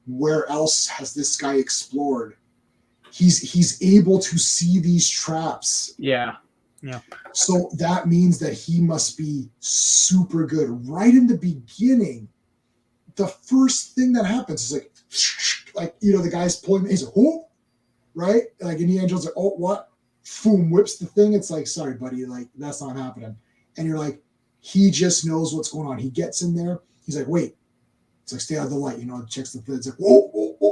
where else has this guy explored? He's able to see these traps. Yeah. So that means that he must be super good. Right in the beginning, the first thing that happens is like the guy's pulling. He's like, oh, right? Like Indiana Jones, like, oh, what? Boom, whips the thing. It's like, sorry, buddy, like that's not happening. And you're like, he just knows what's going on. He gets in there. He's like, wait. It's like, stay out of the light. Checks the thing. It's like, whoa.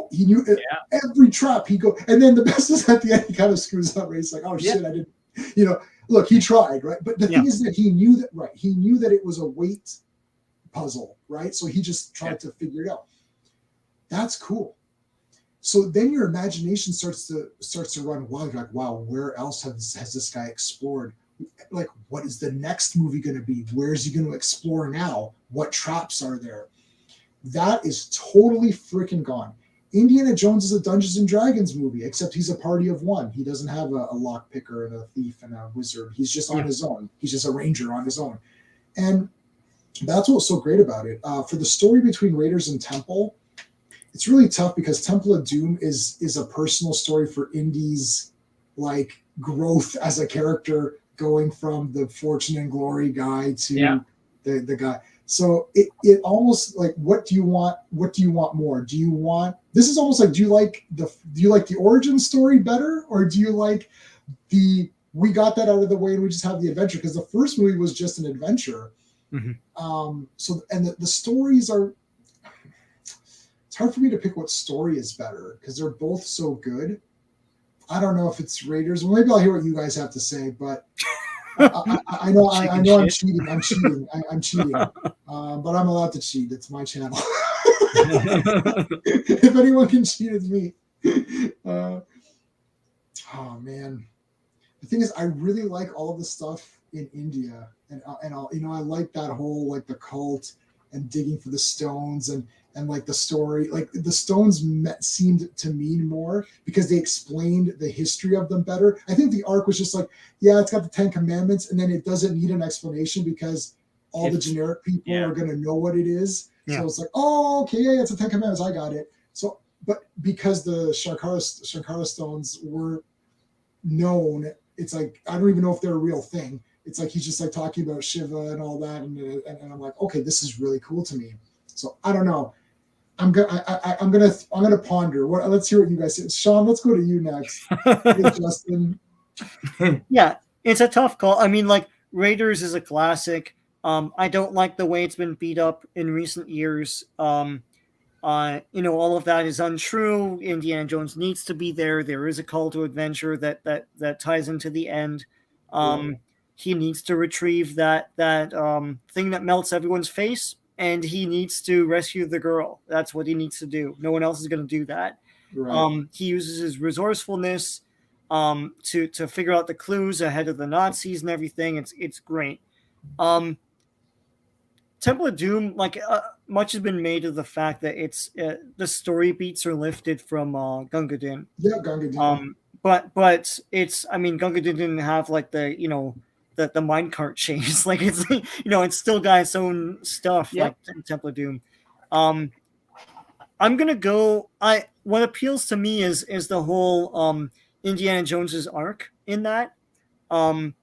He knew every trap he go. And then the best is at the end, he kind of screws up, right? He's like, oh shit, I didn't, look, he tried, right? But the thing is that he knew that, right? He knew that it was a weight puzzle, right? So he just tried to figure it out. That's cool. So then your imagination starts to run wild. You're like, wow, where else has this guy explored? Like, what is the next movie going to be? Where is he going to explore now? What traps are there? That is totally freaking gone. Indiana Jones is a Dungeons and Dragons movie, except he's a party of one. He doesn't have a lock picker and a thief and a wizard. He's just on his own. He's just a ranger on his own. And that's what's so great about it. For the story between Raiders and Temple, it's really tough because Temple of Doom is a personal story for Indy's like growth as a character, going from the fortune and glory guy to the guy. So it almost like, what do you want? What do you want more? Do you want, this is almost like, do you like the origin story better? Or do you like we got that out of the way and we just have the adventure? Because the first movie was just an adventure. Mm-hmm. So, and the stories are, it's hard for me to pick what story is better because they're both so good. I don't know if it's Raiders. Well, maybe I'll hear what you guys have to say, but I know I'm cheating. I'm cheating. But I'm allowed to cheat. It's my channel. If anyone can cheat, it's me. Oh man, the thing is, I really like all of the stuff in India, and I like that whole like the cult and digging for the stones and like the story, like the stones seemed to mean more because they explained the history of them better. I think the arc was just like, yeah, it's got the 10 Commandments, and then it doesn't need an explanation because all the generic people are going to know what it is. So it's like, oh, okay, yeah, it's the 10 Commandments. I got it. So, but because the Shankara stones were known, it's like, I don't even know if they're a real thing. It's like, he's just like talking about Shiva and all that. And I'm like, okay, this is really cool to me. So I don't know. I'm gonna ponder. Let's hear what you guys say. Sean, let's go to you next. Hey, Justin. Yeah, it's a tough call. I mean, like Raiders is a classic. I don't like the way it's been beat up in recent years. All of that is untrue. Indiana Jones needs to be there. There is a call to adventure that ties into the end. He needs to retrieve that thing that melts everyone's face, and he needs to rescue the girl. That's what he needs to do. No one else is going to do that. Right. He uses his resourcefulness to figure out the clues ahead of the Nazis and everything. It's great. Temple of Doom, like much has been made of the fact that it's the story beats are lifted from Gunga Din. Yeah, Gunga Din. But it's, I mean, Gunga Din didn't have like the the minecart chains. Like it's it's still got its own stuff like Temple of Doom. I'm gonna go. What appeals to me is the whole Indiana Jones's arc in that. And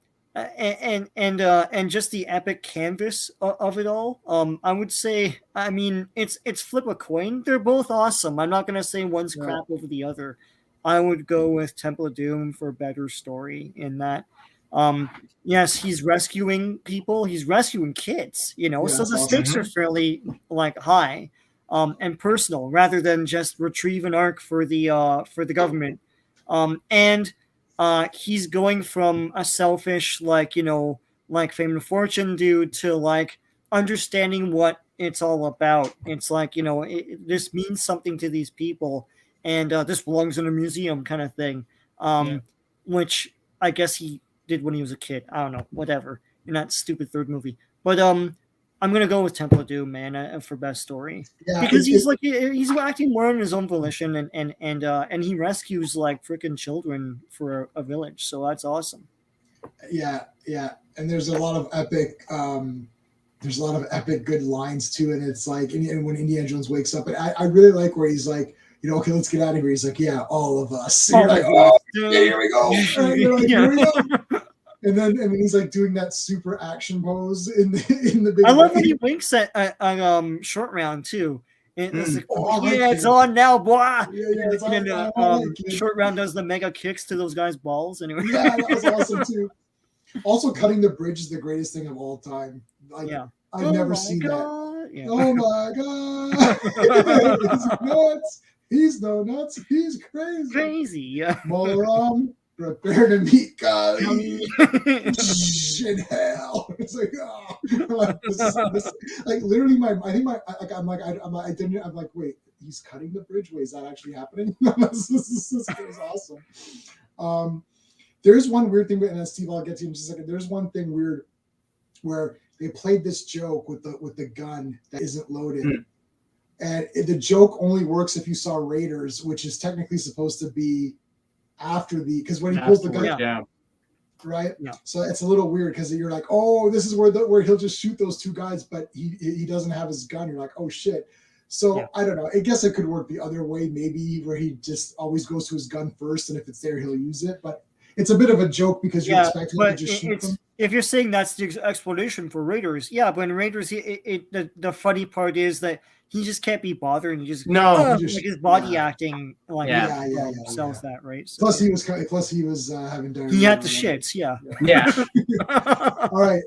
just the epic canvas of it all. I would say, I mean, it's flip a coin. They're both awesome. I'm not gonna say one's crap over the other. I would go with Temple of Doom for a better story in that. Yes, he's rescuing people. He's rescuing kids. So the stakes are fairly like high, and personal rather than just retrieve an arc for the government. And he's going from a selfish, like fame and fortune dude to like understanding what it's all about. It's like, this means something to these people, and this belongs in a museum kind of thing. Which I guess he did when he was a kid. I don't know, whatever. In that stupid third movie. But I'm gonna go with Temple of Doom, man, for best story, because he's acting more on his own volition, and he rescues like freaking children for a village, so that's awesome. Yeah, and there's a lot of epic, good lines too, and it's like, and when Indiana Jones wakes up, and I really like where he's like, okay, let's get out of here. He's like, yeah, all of us. And you're like, oh, yeah, here we go. And you're like, here we go. And then he's like doing that super action pose in the big. I love when he winks at Short Round too. And it's like, it's on now, boy. Short Round does the mega kicks to those guys' balls. Anyway, yeah, that was awesome too. Also, cutting the bridge is the greatest thing of all time. Like, I've never seen that. Yeah. Oh my god! He's nuts. He's crazy. Crazy, yeah. Moram, prepare to meet God in hell. It's like, oh, like literally, I'm like, wait, he's cutting the bridge. Wait, is that actually happening? This is awesome. There's one weird thing, and Steve, I'll get to you in just a second. There's one thing weird where they played this joke with the gun that isn't loaded. And the joke only works if you saw Raiders, which is technically supposed to be after because when he pulls the gun, right? Yeah. So it's a little weird because you're like, oh, this is where he'll just shoot those two guys, but he doesn't have his gun. You're like, oh shit. So I don't know. I guess it could work the other way, maybe where he just always goes to his gun first, and if it's there, he'll use it. But it's a bit of a joke because you're expecting to just shoot them. If you're saying that's the explanation for Raiders, but in Raiders, the funny part is that he just can't be bothered, and he just his body acting like sells that, right? So, plus he was having diarrhea. He had the shits, All right.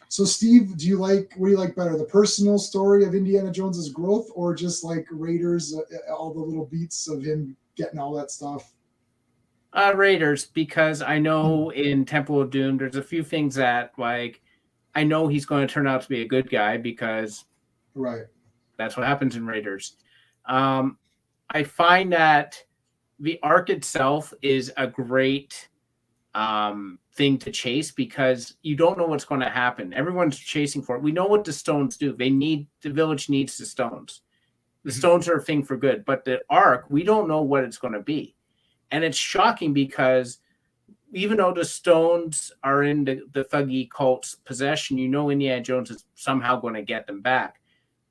So Steve, what do you like better, the personal story of Indiana Jones's growth, or just like Raiders, all the little beats of him getting all that stuff? Raiders, because I know in Temple of Doom, there's a few things that like I know he's going to turn out to be a good guy because that's what happens in Raiders. I find that the arc itself is a great thing to chase because you don't know what's going to happen. Everyone's chasing for it. We know what the stones do. The village needs the stones. The stones are a thing for good, but the arc, we don't know what it's going to be. And it's shocking because even though the stones are in the thuggy cult's possession, Indiana Jones is somehow going to get them back.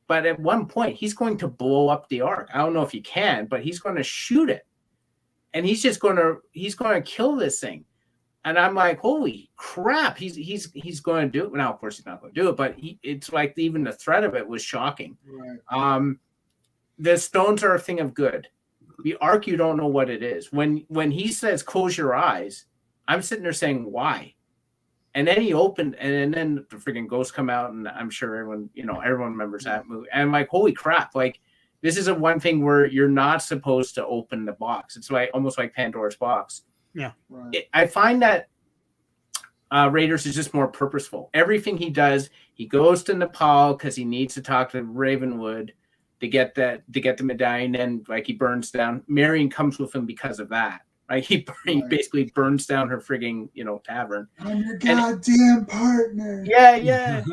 But at one point, he's going to blow up the ark. I don't know if he can, but he's going to shoot it. And he's going to kill this thing. And I'm like, holy crap, he's going to do it. Now, of course, he's not going to do it, but it's like even the threat of it was shocking. Right. The stones are a thing of good. The arc, you don't know what it is. When he says, close your eyes, I'm sitting there saying, why? And then he opened, and then the freaking ghosts come out, and I'm sure everyone remembers that movie. And I'm like, holy crap, like, this is one thing where you're not supposed to open the box. It's like almost like Pandora's box. Yeah. Right. I find that Raiders is just more purposeful. Everything he does, he goes to Nepal because he needs to talk to Ravenwood to get the medallion, and like he burns down. Marion comes with him because of that. Right? He basically burns down her frigging, tavern. I'm your goddamn partner. Yeah.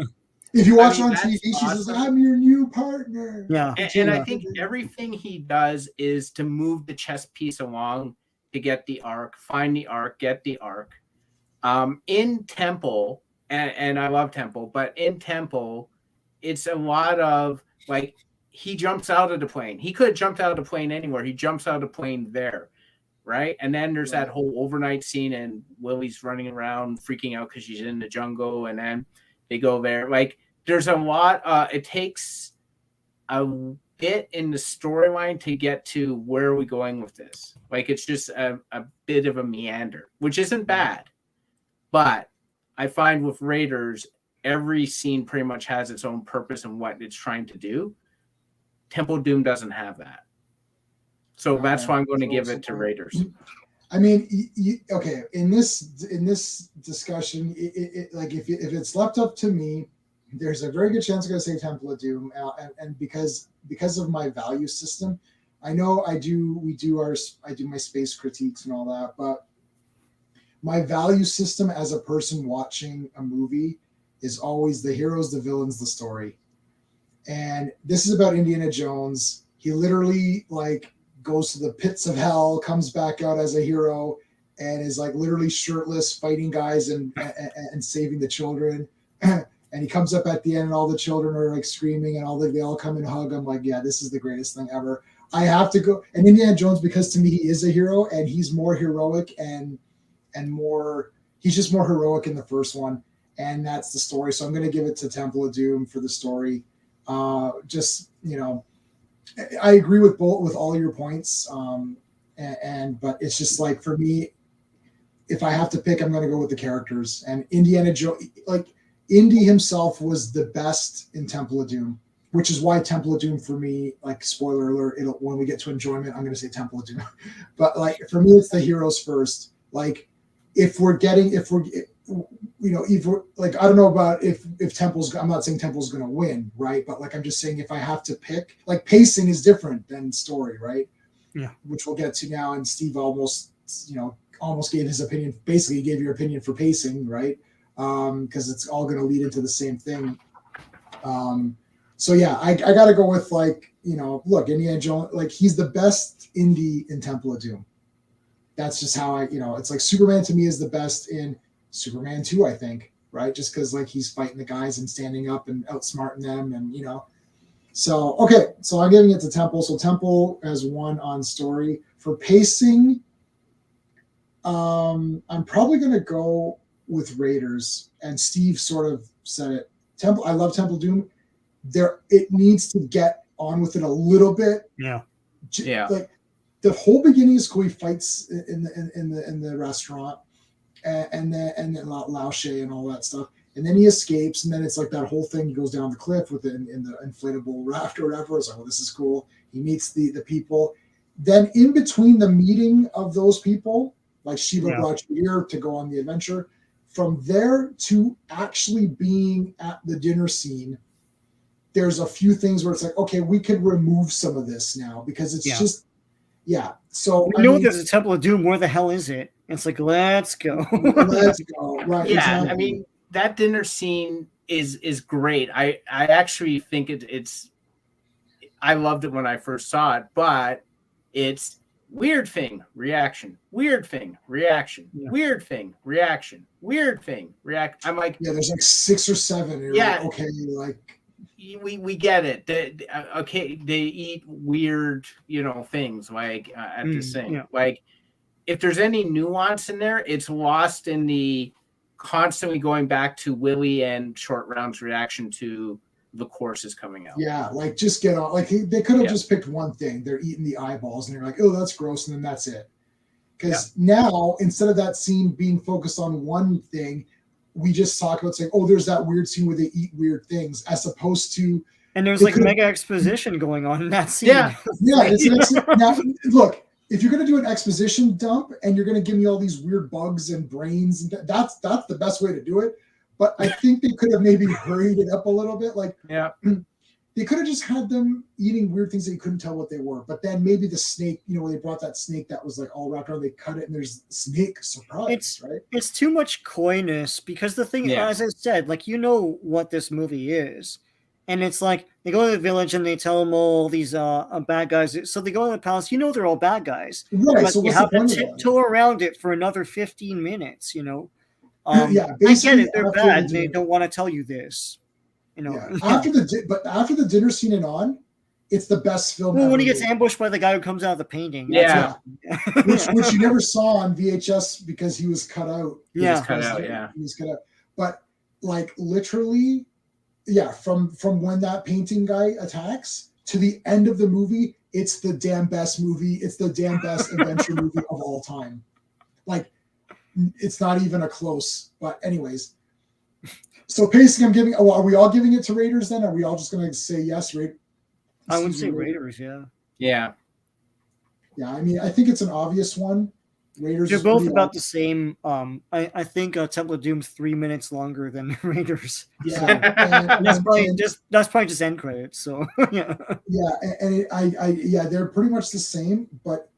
If you watch I mean, on TV, that's she says, awesome. "I'm your new partner." Yeah. And I think everything he does is to move the chess piece along to get the arc, find the arc, get the arc. In Temple, and I love Temple, but in Temple, it's a lot of like he jumps out of the plane. He could have jumped out of the plane anywhere. He jumps out of the plane there, right? And then there's that whole overnight scene, and Willie's running around freaking out because she's in the jungle, and then they go there. Like there's a lot. It takes a bit in the storyline to get to where are we going with this. Like it's just a bit of a meander, which isn't bad. But I find with Raiders, every scene pretty much has its own purpose and what it's trying to do. Temple of Doom doesn't have that. So that's why I'm going to give it to Raiders. I mean, okay, in this discussion, like if it's left up to me, there's a very good chance I'm going to say Temple of Doom, and because of my value system, I know I do my space critiques and all that, but my value system as a person watching a movie is always the heroes, the villains, the story. And this is about Indiana Jones. He literally like goes to the pits of hell, comes back out as a hero, and is like literally shirtless, fighting guys and saving the children. And he comes up at the end, and all the children are like screaming, and they all come and hug him. Like, yeah, this is the greatest thing ever. I have to go. And Indiana Jones, because to me he is a hero, and he's more heroic and more. He's just more heroic in the first one, and that's the story. So I'm going to give it to Temple of Doom for the story. Just I agree with all your points. But it's just like for me, if I have to pick, I'm going to go with the characters. And Indiana Jones, like Indy himself, was the best in Temple of Doom, which is why Temple of Doom for me, like spoiler alert, when we get to enjoyment, I'm going to say Temple of Doom. But like for me, it's the heroes first. Like if we're like, I don't know about if Temple's, I'm not saying Temple's going to win, right? But like, I'm just saying if I have to pick, like pacing is different than story, right? Yeah. Which we'll get to now. And Steve almost gave his opinion, basically gave your opinion for pacing, right? Because it's all going to lead into the same thing. So yeah, I got to go with like, look, Indiana Jones, like he's the best Indy in Temple of Doom. That's just how it's like Superman to me is the best in Superman 2, I think, right? Just because like he's fighting the guys and standing up and outsmarting them, and So okay, so I'm giving it to Temple. So Temple has won on story. For pacing, I'm probably gonna go with Raiders. And Steve sort of said it. Temple, I love Temple Doom. It needs to get on with it a little bit. Yeah. Like the whole beginning is cool. He fights in the restaurant. And then Laoche and all that stuff, and then he escapes, and then it's like that whole thing. He goes down the cliff with it in the inflatable raft or whatever. It's like, well, this is cool. He meets the people. Then in between the meeting of those people, like Sheila brought you here to go on the adventure. From there to actually being at the dinner scene, there's a few things where it's like, okay, we could remove some of this now because it's just. Yeah. So there's a Temple of Doom. Where the hell is it? It's like, let's go. Let's go. Right. Yeah. Exactly. I mean, that dinner scene is great. I actually think it's I loved it when I first saw it, but it's weird thing, reaction, weird thing, reaction, weird thing, reaction, weird thing, react. I'm like, yeah, there's like 6 or 7. Yeah. Like, okay, like we get it. Okay, they eat weird, things like at the sink. Yeah. Like, if there's any nuance in there, it's lost in the constantly going back to Willie and Short Round's reaction to the courses coming out. Yeah, like just get on. Like they could have just picked one thing. They're eating the eyeballs, and you're like, oh, that's gross, and then that's it. Because now, instead of that scene being focused on one thing, we just talk about saying, oh, there's that weird scene where they eat weird things, as opposed to. And there's like mega exposition going on in that scene. Yeah. Now, look, if you're going to do an exposition dump and you're going to give me all these weird bugs and brains, and that's the best way to do it. But I think they could have maybe hurried it up a little bit. Like, they could have just had them eating weird things that you couldn't tell what they were. But then maybe the snake, you know, when they brought that snake that was like all wrapped around, they cut it and there's snake surprise, right? It's too much coyness because the thing, Yeah. as I said, like you know what this movie is, and it's like they go to the village and they tell them all these bad guys. So they go to the palace. You know they're all bad guys, Right. but So you what's the have to point of that? tiptoe around it for another 15 minutes. You know, Yeah, I get basically it. They're after bad. the They dinner- don't want to tell you this. You know, Yeah. After the dinner scene and on, it's the best film well, ever when he gets made. ambushed by the guy who comes out of the painting. Yeah. which you never saw on VHS because he was cut out. Yeah. Cut out, yeah. He was cut out. But like literally, yeah, from when that painting guy attacks to the end of the movie, it's the damn best movie. It's the damn best adventure movie of all time. Like, it's not even a close. But anyways, so pacing, I'm giving. Oh, are we all giving it to Raiders then? Are we all just going to say yes, right? I would say Raiders. Yeah. Yeah. Yeah, I mean, I think it's an obvious one. Raiders. They're is both pretty about the same. I think Temple of Doom's 3 minutes longer than Raiders. Yeah, And that's probably just end credits. So yeah. Yeah, and yeah, they're pretty much the same, but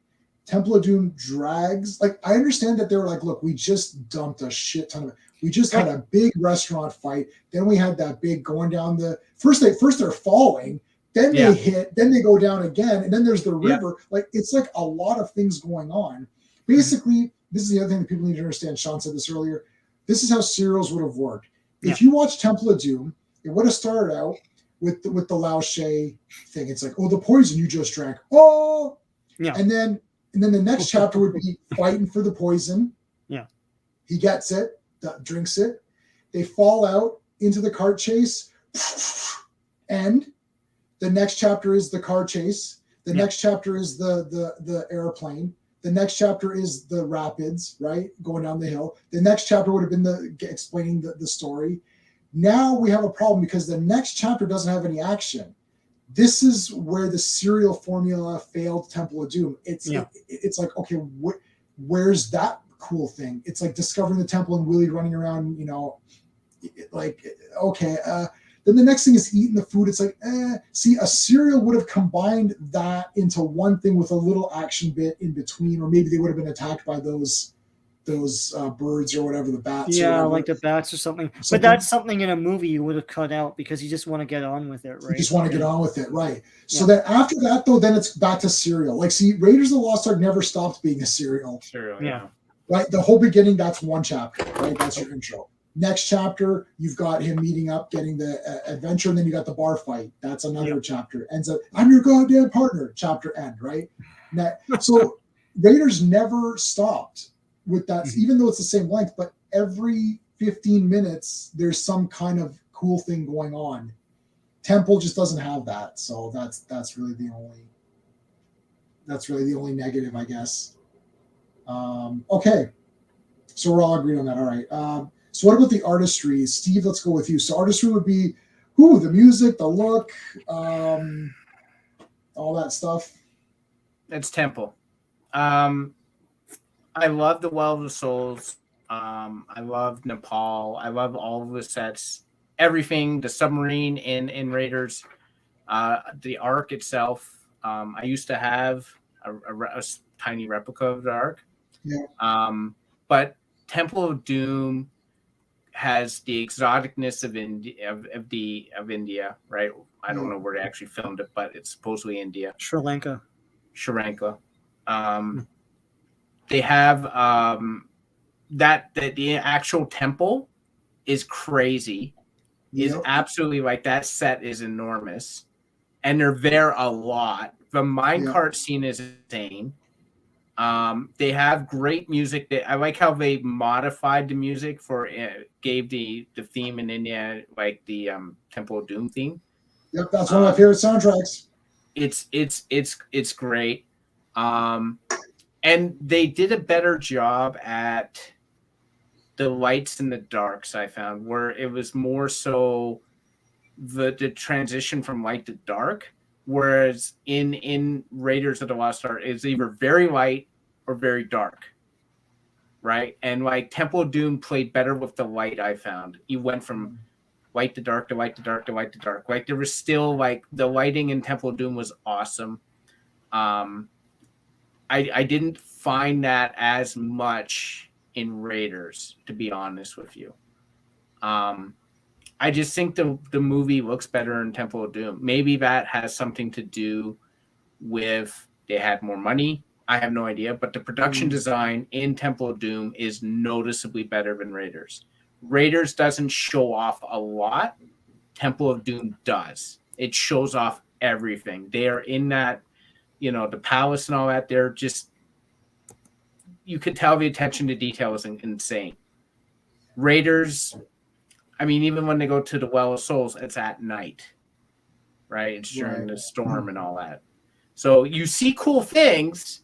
Temple of Doom drags. Like, I understand that they were like, look, we just dumped a shit ton of it. We just had a big restaurant fight. Then we had that big going down the first they're falling, then they hit, then they go down again, and then there's the river. Like, it's like a lot of things going on. Basically, this is the other thing that people need to understand. Sean said this earlier. This is how serials would have worked. If you watch Temple of Doom, it would have started out with the Lao She thing. It's like, oh, the poison you just drank. Oh, yeah. And then the next chapter would be fighting for the poison. Yeah. He gets it, drinks it. They fall out into the cart chase. And the next chapter is the car chase. The next chapter is the airplane. The next chapter is the rapids, right? Going down the hill. The next chapter would have been explaining the story. Now we have a problem because the next chapter doesn't have any action. This is where the serial formula failed Temple of Doom. It's like, okay, where's that cool thing? It's like discovering the temple and Willie running around, you know, like, okay. Then the next thing is eating the food. It's like, see, a serial would have combined that into one thing with a little action bit in between, or maybe they would have been attacked by those birds or whatever, the bats. Yeah, like the bats or something. But that's something in a movie you would have cut out because you just want to get on with it, right? You just want to get on with it, right? So then after that, though, then it's back to serial. Like, see, Raiders of the Lost Ark never stopped being a serial. Serial, yeah. Right? The whole beginning, that's one chapter, right? That's your intro. Next chapter, you've got him meeting up, getting the adventure, and then you got the bar fight. That's another chapter. Ends up, I'm your goddamn partner. Chapter end, right? So Raiders never stopped with that, even though it's the same length, but every 15 minutes, there's some kind of cool thing going on. Temple just doesn't have that. So that's really the only negative, I guess. Okay. So we're all agreed on that. All right. So what about the artistry? Steve, let's go with you. So artistry would be the music, the look, all that stuff. It's Temple. I love the Well of the Souls. I love Nepal. I love all of the sets. Everything, the submarine in Raiders, the Ark itself. I used to have a tiny replica of the Ark. Yeah. But Temple of Doom has the exoticness of India, right? I don't know where they actually filmed it, but it's supposedly India. Sri Lanka. They have that the actual temple is crazy. Is absolutely, like, that set is enormous, and they're there a lot. The minecart scene is insane. They have great music. I like how they modified the music for gave the theme in India, like the Temple of Doom theme. Yep, that's one of my favorite soundtracks. It's great. And they did a better job at the lights and the darks, I found, where it was more so the transition from light to dark. Whereas in Raiders of the Lost Ark, it's either very light or very dark, right? And like Temple of Doom played better with the light, I found. You went from Light the dark, the light, the dark, the light, the dark. Like there was still like the lighting in Temple of Doom was awesome. I didn't find that as much in Raiders, to be honest with you. I just think the movie looks better in Temple of Doom. Maybe that has something to do with they had more money. I have no idea, but the production design in Temple of Doom is noticeably better than Raiders. Raiders doesn't show off a lot. Temple of Doom does. It shows off everything. They are in that, the palace and all that. They're just, you could tell the attention to detail is insane. Raiders, I mean, even when they go to the Well of Souls, it's at night, right? It's during the storm and all that. So you see cool things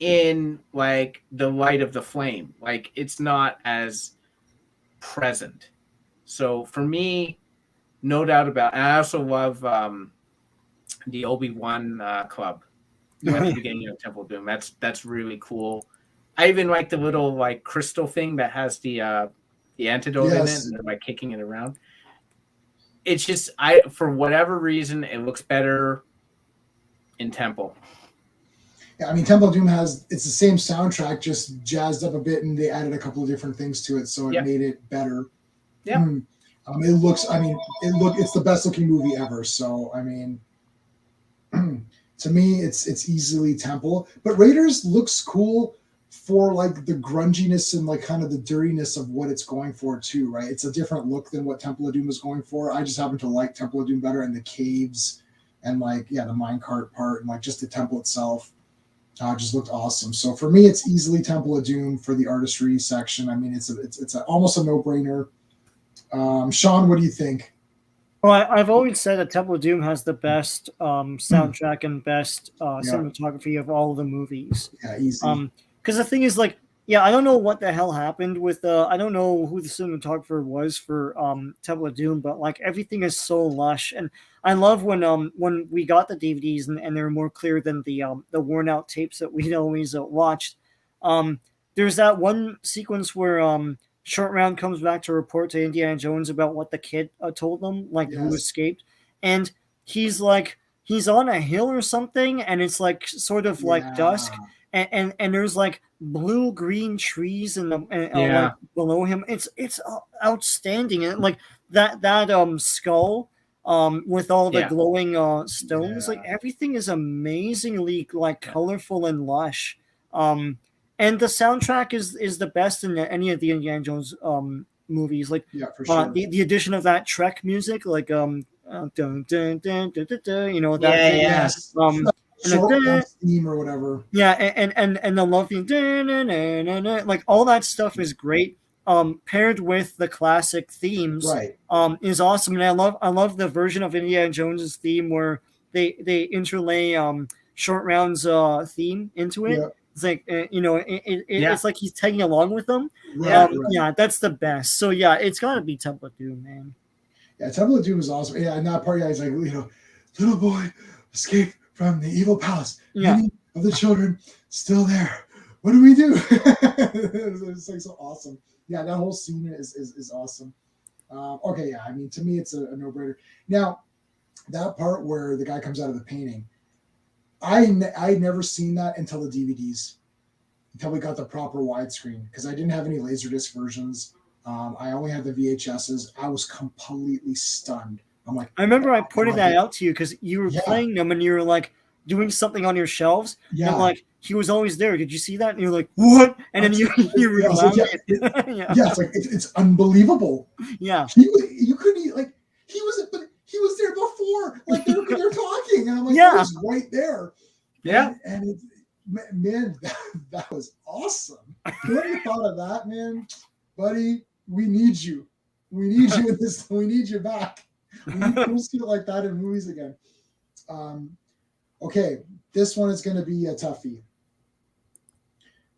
in like the light of the flame. Like it's not as present. So for me, no doubt about it. And I also love the Obi-Wan club at the beginning of Temple of Doom. That's really cool. I even like the little like crystal thing that has the antidote in it, and they're like kicking it around. It's just for whatever reason it looks better in Temple. Yeah, I mean, Temple of Doom it's the same soundtrack, just jazzed up a bit, and they added a couple of different things to it, so it made it better. Yeah. It's the best looking movie ever. So, I mean, to me, it's easily Temple, but Raiders looks cool for like the grunginess and like kind of the dirtiness of what it's going for too, right? It's a different look than what Temple of Doom was going for. I just happen to like Temple of Doom better, and the caves and like, the minecart part and like just the temple itself. Just looked awesome. So for me, it's easily Temple of Doom for the artistry section. I mean, it's almost a no-brainer. Sean, what do you think? Well, I've always said that Temple of Doom has the best soundtrack and best cinematography of all of the movies. Yeah, easy. Because the thing is, like, I don't know what the hell happened with I don't know who the cinematographer was for Temple of Doom, but like everything is so lush, and I love when we got the DVDs and they're more clear than the worn out tapes that we'd always watched. There's that one sequence where Short Round comes back to report to Indiana Jones about what the kid told them, like who escaped, and he's on a hill or something, and it's like sort of like dusk. And there's like blue green trees like below him. It's outstanding, and like that skull with all the glowing stones. Like everything is amazingly like colorful and lush. And the soundtrack is the best in any of the Indiana Jones movies. Like for sure. The addition of that Trek music, like dun, dun, dun, dun, dun, dun, dun, that short theme or whatever. And the love theme, like all that stuff is great. Paired with the classic themes, is awesome. And I love the version of Indiana Jones's theme where they interlay Short Round's theme into it. It's like it's like he's tagging along with them. That's the best. So it's gotta be Temple of Doom, man. Yeah, Temple of Doom is awesome. Yeah, and that part, he's like, little boy escaped from the evil palace. Many of the children still there. What do we do? It's like so awesome. Yeah, that whole scene is awesome. I mean, to me, it's a no-brainer. Now, that part where the guy comes out of the painting, I'd never seen that until the DVDs, until we got the proper widescreen, because I didn't have any Laserdisc versions. I only had the VHSs. I was completely stunned. I'm like, I remember I pointed that out to you because you were playing them and you were like doing something on your shelves. Yeah. And like he was always there. Did you see that? And you're like, what? And then you rewound it. It's like it's unbelievable. Yeah. You couldn't like he was there before. Like they're talking, and I'm like, he was right there. Yeah. And man, that was awesome. Whoever thought of that, man, buddy? We need you. We need you in this. We need you back. We'll see it like that in movies again. Okay, this one is going to be a toughie.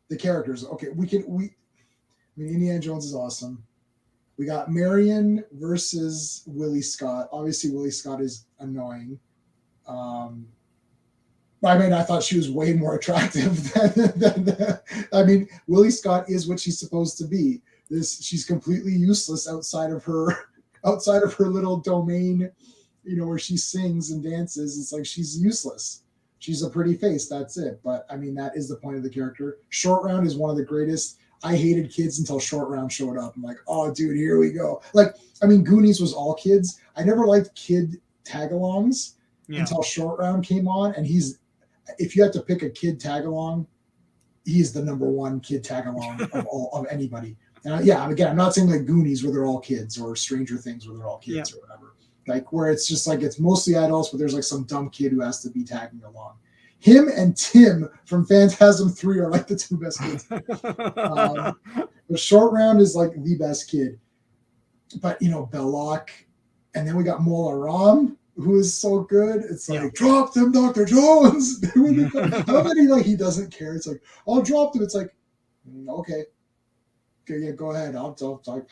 The characters. Okay, Indiana Jones is awesome. We got Marion versus Willie Scott. Obviously, Willie Scott is annoying. I thought she was way more attractive than Willie Scott is what she's supposed to be. She's completely useless outside of her outside of her little domain, where she sings and dances, it's like she's useless. She's a pretty face, that's it. But I mean, that is the point of the character. Short Round is one of the greatest. I hated kids until Short Round showed up. I'm like, oh, dude, here we go. Like, I mean, Goonies was all kids. I never liked kid tag-alongs until Short Round came on, and if you had to pick a kid tag-along, he's the number one kid tag-along of anybody. And again, I'm not saying like Goonies where they're all kids, or Stranger Things where they're all kids, or whatever. Like where it's just like it's mostly adults, but there's like some dumb kid who has to be tagging along. Him and Tim from Phantasm 3 are like the two best kids. The Short Round is like the best kid. But Belloc, and then we got Mola Ram, who is so good. It's like, drop them, Dr. Jones. How many like he doesn't care? It's like, I'll drop them. It's like, okay, yeah, go ahead. I've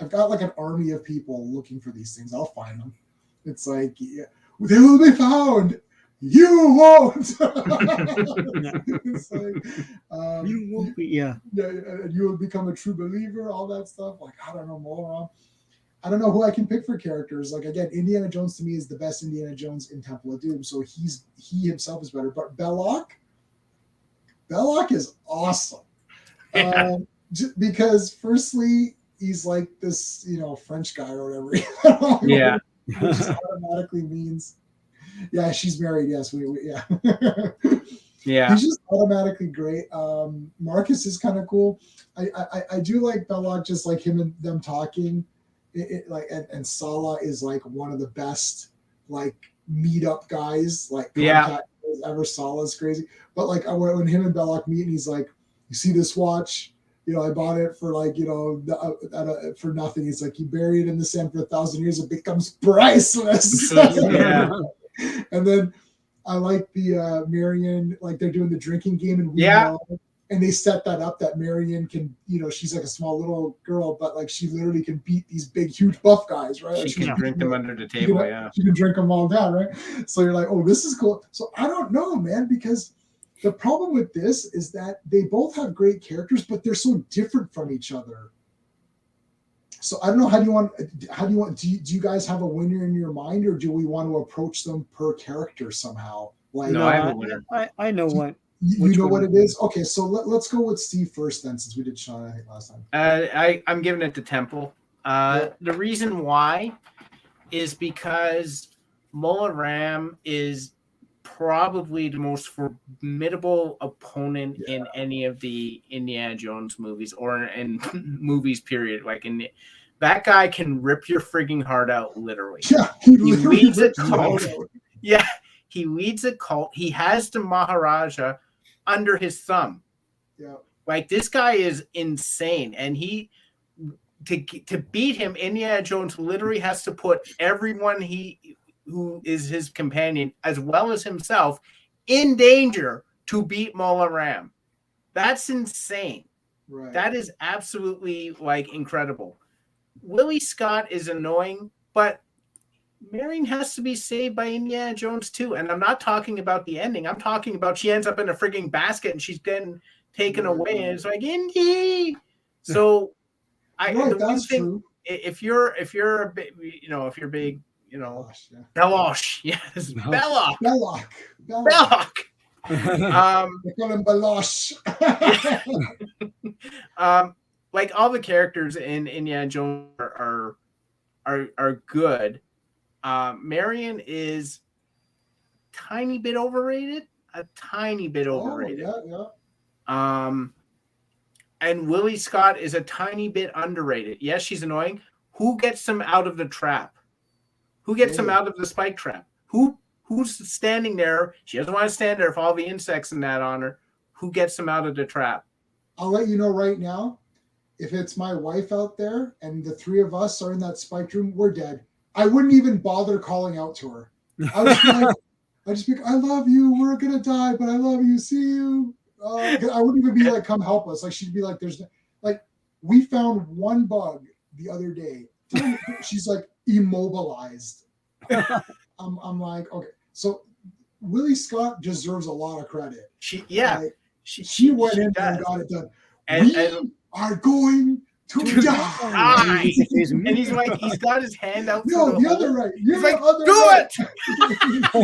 got like an army of people looking for these things. I'll find them. It's like, they will be found. You won't. It's like, you won't be. Yeah. You will become a true believer. All that stuff. Like, I don't know, Mola. I don't know who I can pick for characters. Like again, Indiana Jones to me is the best Indiana Jones in Temple of Doom. So he himself is better. But Belloc is awesome. Yeah. Because firstly, he's like this, French guy or whatever. Yeah. Which automatically means, yeah, she's married. Yes, yeah. Yeah. He's just automatically great. Marcus is kind of cool. I do like Belloc, just like him and them talking. And Sala is like one of the best like meetup guys, like contact ever. Sala's crazy. But like when him and Belloc meet, and he's like, "You see this watch? I bought it for like, for nothing." He's like, "You bury it in the sand for 1,000 years, it becomes priceless." Yeah. And then I like the Marion, like they're doing the drinking game, and and they set that up that Marion can, she's like a small little girl, but like she literally can beat these big, huge buff guys, right? Like she can drink them under the table, She can drink them all down, right? So you're like, oh, this is cool. So I don't know, man, because the problem with this is that they both have great characters, but they're so different from each other. So I don't know, do you guys have a winner in your mind, or do we want to approach them per character somehow? Like, no, I have a winner. I know what. You know what it is? Okay, so let's go with Steve first then, since we did Sean, I think, last time. I'm giving it to Temple. The reason why is because Mola Ram is probably the most formidable opponent in any of the Indiana Jones movies, or in movies, period. Like that guy can rip your frigging heart out, literally. Yeah, he leads a cult. Yeah, he leads a cult. He has the Maharaja under his thumb. Yeah, like this guy is insane, and to beat him, Indiana Jones literally has to put everyone who is his companion, as well as himself, in danger to beat Mola Ram. That's insane. Right. That is absolutely like incredible. Willie Scott is annoying, but Marion has to be saved by Indiana Jones too. And I'm not talking about the ending. I'm talking about she ends up in a frigging basket and she's getting taken away, and it's like, Indy. So that's true. If you're a big, if you're big, Belosh, yes, Belloc. They call him Belosh. Like all the characters in Indiana Jones are good. Marion is tiny bit overrated. A tiny bit overrated. And Willie Scott is a tiny bit underrated. Yes, she's annoying. Who gets him out of the trap? Who gets him out of the spike trap? Who's standing there? She doesn't want to stand there with all the insects and that on her. Who gets him out of the trap? I'll let you know right now. If it's my wife out there and the three of us are in that spiked room, we're dead. I wouldn't even bother calling out to her. I just be like, I love you. We're gonna die, but I love you. See you. I wouldn't even be like, come help us. Like she'd be like, we found one bug the other day. She's like immobilized. I'm like, okay. So Willie Scott deserves a lot of credit. She went in and got it done. We are going To die. And he's like, he's got his hand out. No, the other right. You're He's like, the other do right.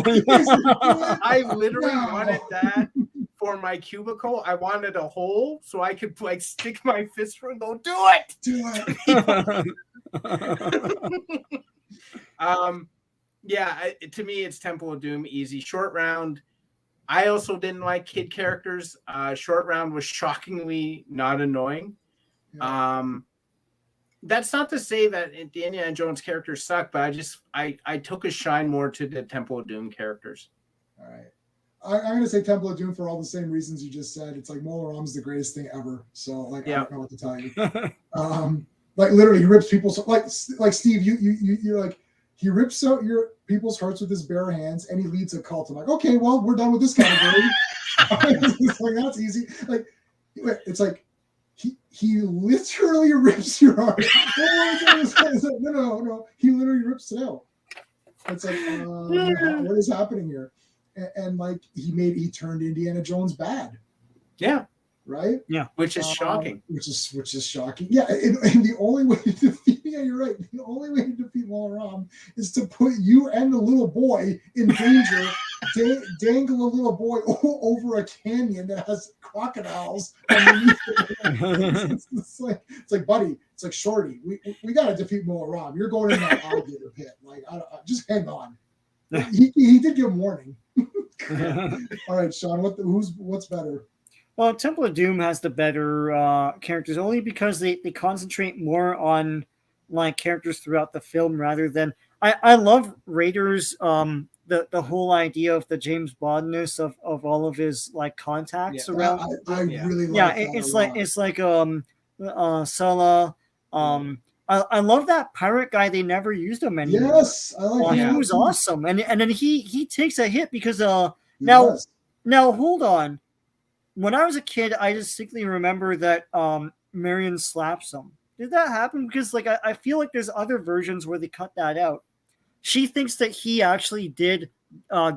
it! I literally wanted that for my cubicle. I wanted a hole so I could like stick my fist through and go, do it! Do it. Yeah, to me, it's Temple of Doom, easy. Short Round, I also didn't like kid characters. Short Round was shockingly not annoying. Yeah. That's not to say that the Indiana Jones characters suck, but I took a shine more to the Temple of Doom characters. All right. I'm going to say Temple of Doom for all the same reasons you just said. It's like Mola Ram's the greatest thing ever. So like, I don't know what to tell you. Like literally he rips people's, like Steve, you're like, he rips out your people's hearts with his bare hands and he leads a cult. I'm like, okay, well, we're done with this category. It's like, that's easy. Like, it's like, he literally rips your heart. No. He literally rips it out. It's like, what is happening here? And like he turned Indiana Jones bad. Yeah. Right? Yeah. Which is shocking. Which is shocking. Yeah. And the only way to defeat, yeah, you're right. The only way to defeat Mola Ram is to put you and the little boy in danger, dangle a little boy over a canyon that has crocodiles underneath it. It's like, buddy, it's like, Shorty, we got to defeat Mola Ram. You're going in that alligator pit. Like, I just hang on. He did give warning. All right, Sean, what's better? Well, Temple of Doom has the better characters only because they concentrate more on like characters throughout the film rather than I love Raiders the whole idea of the James Bondness of all of his like contacts around. I really like that it's like Sulla. I love that pirate guy. They never used him anymore. Yes, I like him. He was awesome, and then he takes a hit because now hold on. When I was a kid, I distinctly remember that Marion slaps him. Did that happen? Because like I feel like there's other versions where they cut that out. She thinks that he actually did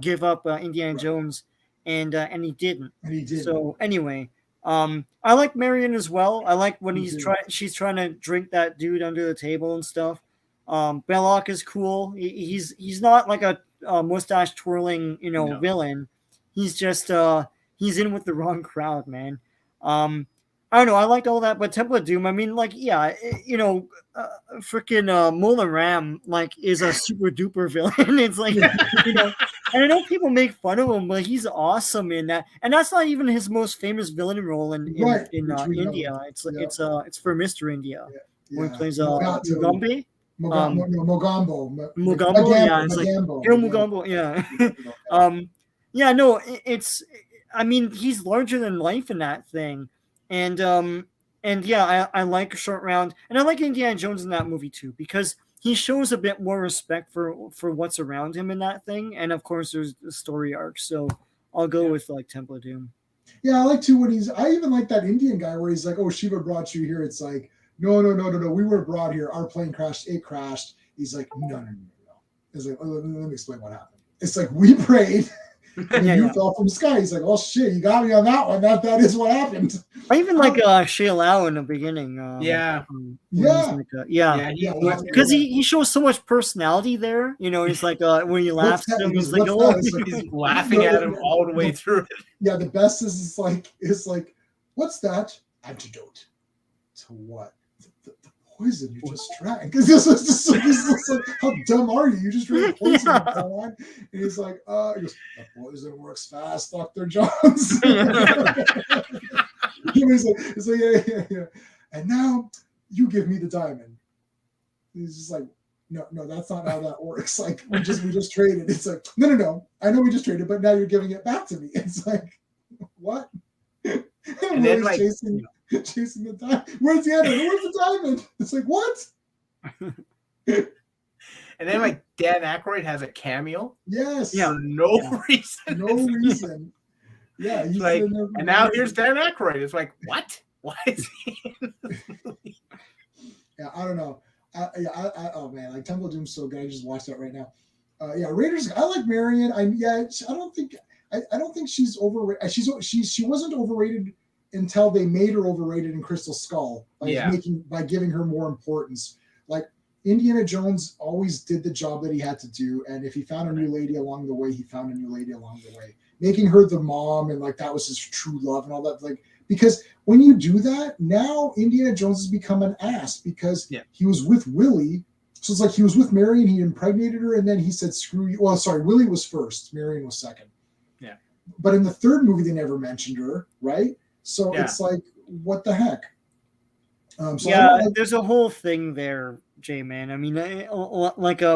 give up Indiana Jones, and he didn't. And he did. So anyway, I like Marion as well. I like when she's trying to drink that dude under the table and stuff. Belloc is cool. He's not like a mustache twirling villain. He's just he's in with the wrong crowd, man. I don't know. I liked all that, but Temple of Doom, I mean, like, yeah, freaking Mola Ram, like, is a super duper villain. It's like, and I know people make fun of him, but he's awesome in that. And that's not even his most famous villain role in India. It's for Mr. India. When he plays Mugambe. Mogambo. Yeah, it's like Mugambo. Yeah. Yeah, no, I mean, he's larger than life in that thing. And yeah, I like Short Round, and I like Indiana Jones in that movie too, because he shows a bit more respect for what's around him in that thing. And of course there's the story arc. So I'll go with like Temple of Doom. Yeah, I like too I even like that Indian guy where he's like, oh, Shiva brought you here. It's like, no. We were brought here. Our plane crashed. It crashed. He's like, no. It's like, let me explain what happened. It's like, we prayed. And you fell from the sky. He's like, oh shit, you got me on that one. That is what happened. I even like Shia Lao in the beginning. Because he shows so much personality there. He's like when you laugh at him, he's like, he's laughing at him all the way through it. Yeah, the best is like, what's that? Antidote to what? The poison you just drank. Because this is like, how dumb are you? You just drank poison. And he's like, he goes, the poison works fast, Dr. Jones. He's like, yeah. And now you give me the diamond. He's just like, no, that's not how that works. Like, we just traded. It's like, no. I know we just traded, but now you're giving it back to me. It's like, what? And then like chasing the diamond. Where's the diamond? It's like, what? And then like Dan Aykroyd has a cameo. Yes. Yeah. No reason. No reason. Yeah. He's like, and now here's Dan Aykroyd. It's like, what? Why is he in this movie? Yeah, I don't know. Oh man, like Temple of Doom's so good. I just watched that right now. Raiders. I like Marion. I don't think she's overrated. She wasn't overrated until they made her overrated in Crystal Skull Yeah. by giving her more importance. Like Indiana Jones always did the job that he had to do, and if he found a new lady along the way, he found a new lady along the way. Making her the mom and like that was his true love and all that. Like because when you do that, now Indiana Jones has become an ass because he was with Willie. So it's like he was with Marion, he impregnated her, and then he said, screw you. Well, sorry, Willie was first, Marion was second. Yeah. But in the third movie, they never mentioned her, right? So it's like, what the heck? There's a whole thing there, J-Man. I mean,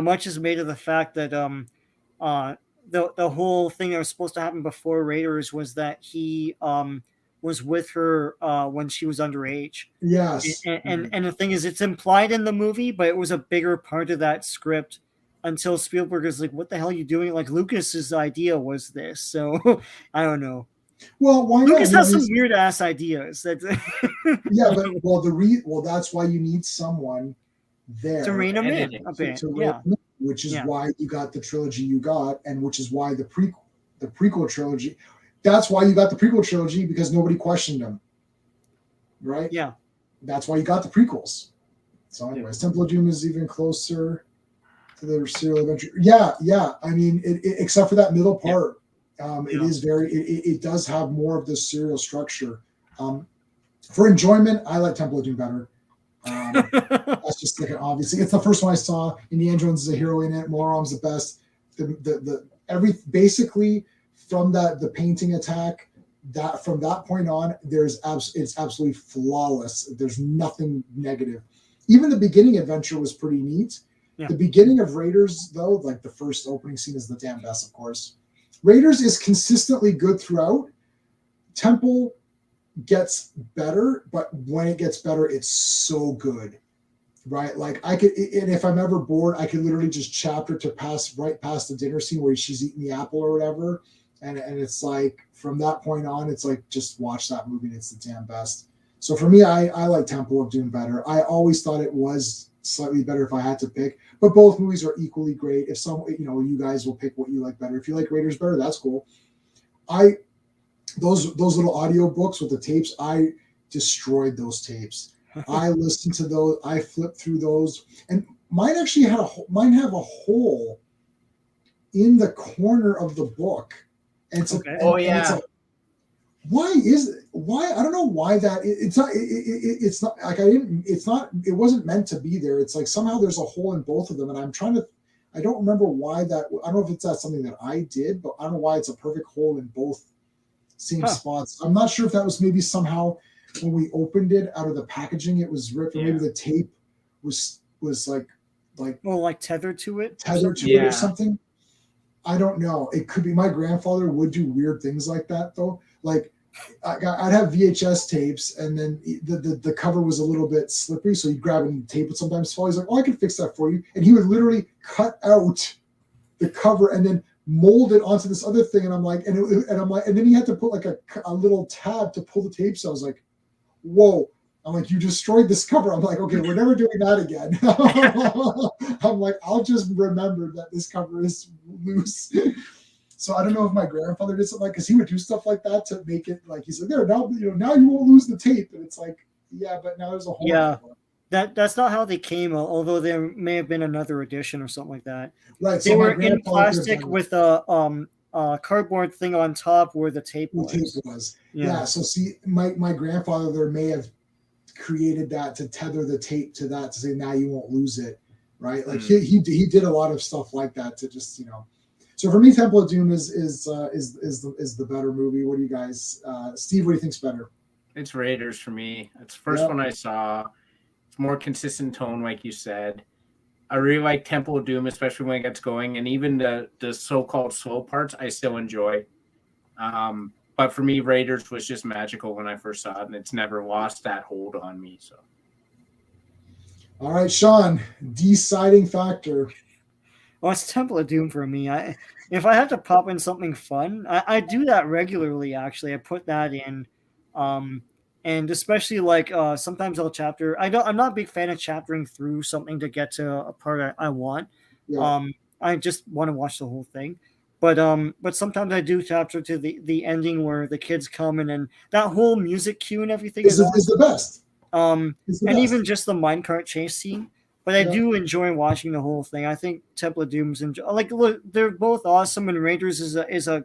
much is made of the fact that the whole thing that was supposed to happen before Raiders was that he was with her when she was underage. Yes. And the thing is, it's implied in the movie, but it was a bigger part of that script until Spielberg is like, what the hell are you doing? Like, Lucas's idea was this. So, I don't know. Well, why Lucas has some weird ass ideas. But that's why you need someone there to rein him in a bit. Which is why you got the trilogy you got, and which is why the prequel trilogy. That's why you got the prequel trilogy, because nobody questioned them, right? Yeah, that's why you got the prequels. So, anyways, Temple of Doom is even closer to the serial adventure. Yeah. I mean, except for that middle part. It is very. It does have more of this serial structure. For enjoyment, I like Temple of Doom better. That's just like obviously it's the first one I saw. Indiana Jones is a hero in it. Morom's the best. Basically from the painting attack, that from that point on, it's absolutely flawless. There's nothing negative. Even the beginning adventure was pretty neat. The beginning of Raiders, though, like the first opening scene is the damn best, of course. Raiders is consistently good throughout. Temple gets better, but when it gets better, it's so good, right? Like I could, and if I'm ever bored, I could literally just chapter to pass right past the dinner scene where she's eating the apple or whatever, and it's like from that point on, it's like just watch that movie and it's the damn best. So for me, I like Temple of Doom better. I always thought it was slightly better if I had to pick, but both movies are equally great. If some, you guys will pick what you like better. If you like Raiders better, that's cool. Those little audio books with the tapes, I destroyed those tapes. I listened to those. I flipped through those, and mine actually have a hole in the corner of the book. And it's why I don't know why that it's not like it wasn't meant to be there. It's like somehow there's a hole in both of them, and I don't remember why that. I don't know if that's something that I did, but I don't know why it's a perfect hole in both same spots. I'm not sure if that was maybe somehow when we opened it out of the packaging, it was ripped, or maybe the tape was like tethered to it or something. I don't know. It could be. My grandfather would do weird things like that, though. Like I'd have VHS tapes, and then the cover was a little bit slippery, so you'd grab it and tape would sometimes fall. He's like, "Oh, I can fix that for you," and he would literally cut out the cover and then mold it onto this other thing. And I'm like, and then he had to put like a little tab to pull the tape. So I was like, "Whoa." I'm like, you destroyed this cover. I'm like, okay, we're never doing that again. I'm like, I'll just remember that this cover is loose. So I don't know if my grandfather did something like, because he would do stuff like that to make it like, he's like, there, now you won't lose the tape. And it's like, yeah, but now there's a whole that's not how they came, although there may have been another edition or something like that. Right. They were in plastic with a cardboard thing on top where the tape was. Yeah. So see, my grandfather there may have created that to tether the tape to that to say now you won't lose it, right? Like he did a lot of stuff like that to just So for me, Temple of Doom is the better movie. What do you guys, Steve? What do you think's better? It's Raiders for me. It's the first one I saw. It's more consistent tone, like you said. I really like Temple of Doom, especially when it gets going, and even the so-called slow parts I still enjoy. But for me, Raiders was just magical when I first saw it, and it's never lost that hold on me. So, all right, Sean, deciding factor. Well, it's Temple of Doom for me. If I have to pop in something fun, I do that regularly. Actually, I put that in, and especially like sometimes I'll chapter. I'm not a big fan of chaptering through something to get to a part I want. Yeah. I just want to watch the whole thing. But sometimes I do capture to the ending where the kids come in and that whole music cue and everything is is the best. It's the and best. even just the minecart chase scene. But I do enjoy watching the whole thing. I think Temple of Doom's like look, they're both awesome, and Raiders is a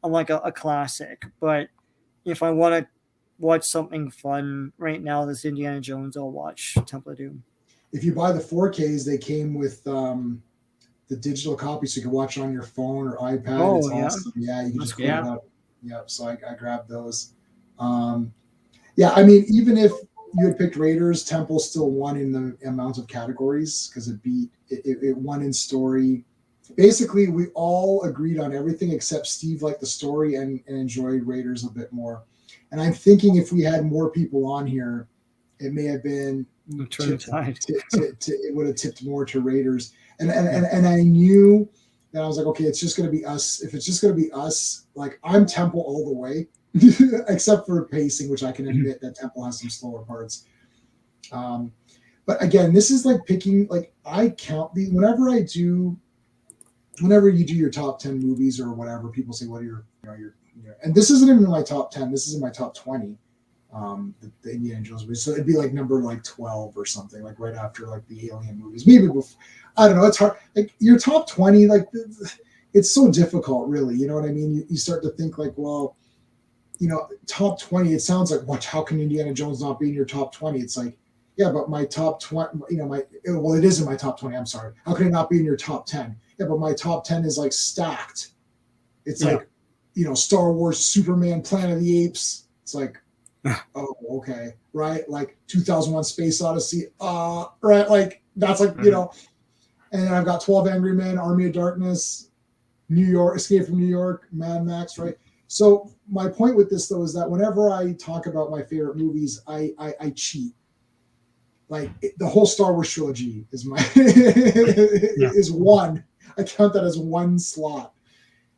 like a classic. But if I want to watch something fun right now, this Indiana Jones, I'll watch Temple of Doom. If you buy the 4Ks, they came with the digital copy, so you can watch it on your phone or iPad. Oh, it's yeah. awesome. Yeah, you can just put Yeah. it up. Yeah, so I grabbed those. Yeah, I mean, even if you had picked Raiders, Temple still won in the amount of categories because it won in story. Basically, we all agreed on everything except Steve liked the story and enjoyed Raiders a bit more. And I'm thinking if we had more people on here, it may have been it would have tipped more to Raiders. And I knew that I was like, okay, it's just going to be us. If it's just going to be us, like I'm Temple all the way, except for pacing, which I can admit that Temple has some slower parts. But again, this is like picking, like I count the whenever you do your top 10 movies or whatever, people say, what are your and this isn't even in my top 10. This is in my top 20. The Indiana Jones movies. So it'd be like number like 12 or something, like right after like the Alien movies. Maybe before, I don't know. It's hard. Like your top 20, like it's so difficult, really. You know what I mean? You start to think like, well, top 20, it sounds like, what, how can Indiana Jones not be in your top 20? It's like, yeah, but my top 20, well, it is in my top 20. I'm sorry. How can it not be in your top 10? Yeah, but my top 10 is like stacked. It's like, Star Wars, Superman, Planet of the Apes. It's like, oh, okay, right? Like 2001 Space Odyssey, right? Like that's like, and then I've got 12 Angry Men, Army of Darkness, New York, Escape from New York, Mad Max, right? So my point with this though is that whenever I talk about my favorite movies, I cheat. Like the whole Star Wars trilogy is is one. I count that as one slot.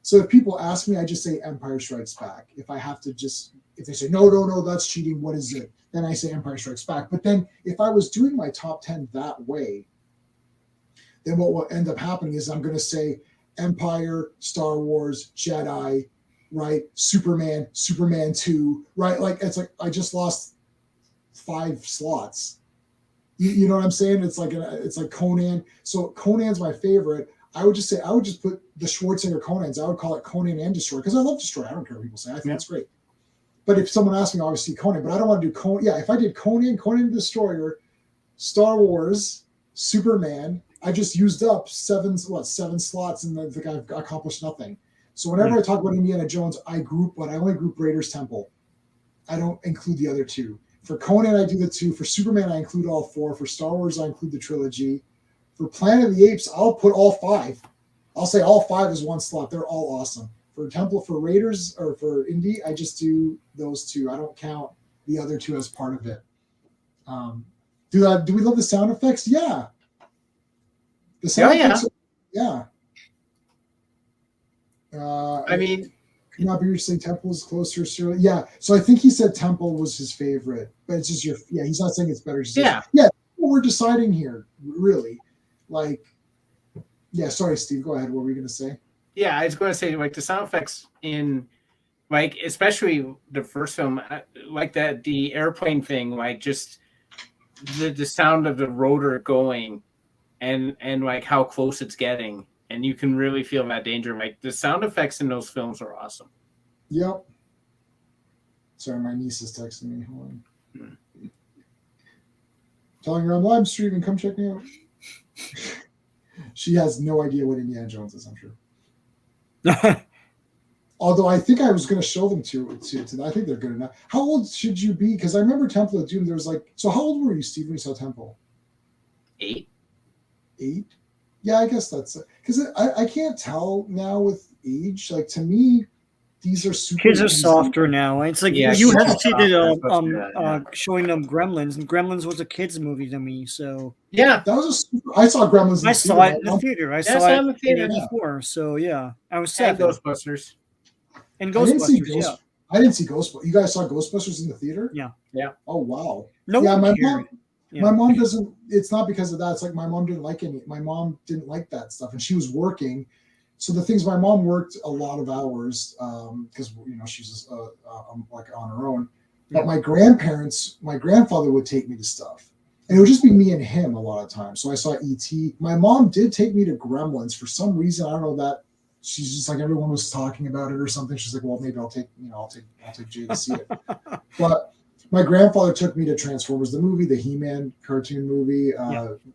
So if people ask me, I just say Empire Strikes Back. If they say, no, that's cheating, what is it? Then I say Empire Strikes Back. But then if I was doing my top 10 that way, then what will end up happening is I'm going to say Empire, Star Wars, Jedi, right? Superman 2, right? Like, it's like I just lost 5 slots. You know what I'm saying? It's like Conan. So Conan's my favorite. I would just put the Schwarzenegger Conans. I would call it Conan and Destroyer because I love Destroyer. I don't care what people say. I think it's great. But if someone asked me, obviously Conan, but I don't want to do Conan. Yeah, if I did Conan the Destroyer, Star Wars, Superman, I just used up 7 slots, and I think I've accomplished nothing. So whenever I talk about Indiana Jones, I only group Raiders Temple. I don't include the other 2. For Conan, I do the 2. For Superman, I include all 4. For Star Wars, I include the trilogy. For Planet of the Apes, I'll put all 5. I'll say all 5 is one slot. They're all awesome. For Temple, for Raiders, or for Indy, I just do those 2. I don't count the other 2 as part of it. Do we love the sound effects? Yeah. The sound effects. Yeah. I mean, could not be reached saying Temple is closer. Yeah. So I think he said Temple was his favorite, but it's just he's not saying it's better. Yeah. We're deciding here, really. Like, yeah, sorry, Steve, go ahead. What were you going to say? Yeah, I was going to say, like, the sound effects in, like, especially the first film, like that, the airplane thing, like, just the sound of the rotor going and like how close it's getting. And you can really feel that danger. Like, the sound effects in those films are awesome. Yep. Sorry, my niece is texting me. Hold on. Telling her I'm live streaming. Come check me out. She has no idea what Indiana Jones is, I'm sure. Although I think I was going to show them to I think they're good enough. How old should you be? Because I remember Temple of Doom, there was like, so how old were you, Steve, when you saw Temple? 8. 8? Yeah, I guess that's it. Because I can't tell now with age. Like, to me, these are super kids are easy. Softer now. It's like you hesitated showing them Gremlins, and Gremlins was a kids movie to me. So yeah, that was I saw Gremlins. I saw it in the theater. I saw it in the theater. 84. So yeah, I was 7. And Ghostbusters. And Ghostbusters. I didn't see Ghostbusters. You guys saw Ghostbusters in the theater? Yeah. Oh wow. No, yeah, my mom doesn't. It's not because of that. It's like my mom didn't like that stuff, and she was working. so the things, my mom worked a lot of hours because she's like on her own. But my grandfather would take me to stuff. And it would just be me and him a lot of times. So I saw E.T. My mom did take me to Gremlins for some reason. I don't know that she's just like, everyone was talking about it or something. She's like, well, maybe I'll take Jay to see it. But my grandfather took me to Transformers, the movie, the He-Man cartoon movie,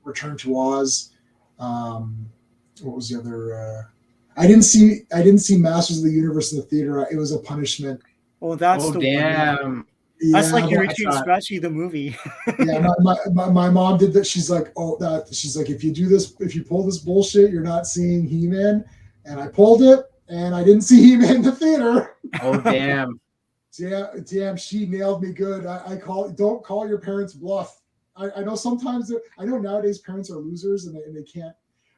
Return to Oz. What was the other? I didn't see Masters of the Universe in the theater. It was a punishment. Oh, that's damn. That's like your Itchy and Scratchy the movie. Yeah, my mom did that. She's like, if you do this, if you pull this bullshit, you're not seeing He-Man. And I pulled it, and I didn't see He-Man in the theater. Oh damn. Damn, she nailed me good. Don't call your parents bluff. I know sometimes I know nowadays parents are losers and they can't.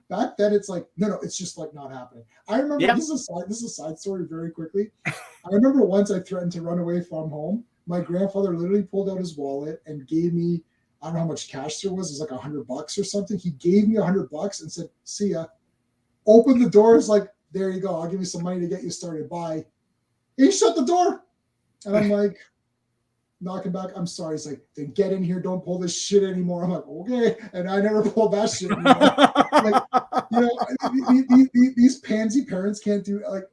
Back then it's like no, it's just like not happening. I remember this is a side story very quickly. I remember once I threatened to run away from home. My grandfather literally pulled out his wallet and gave me, I don't know how much cash there was. It was like $100 or something. He gave me $100 and said, "See ya." Opened the door. It's like, there you go. I'll give you some money to get you started. Bye. And he shut the door. And I'm like, knocking back. I'm sorry. He's like, then get in here. Don't pull this shit anymore. I'm like, okay. And I never pulled that shit anymore. Like, these pansy parents can't do, like,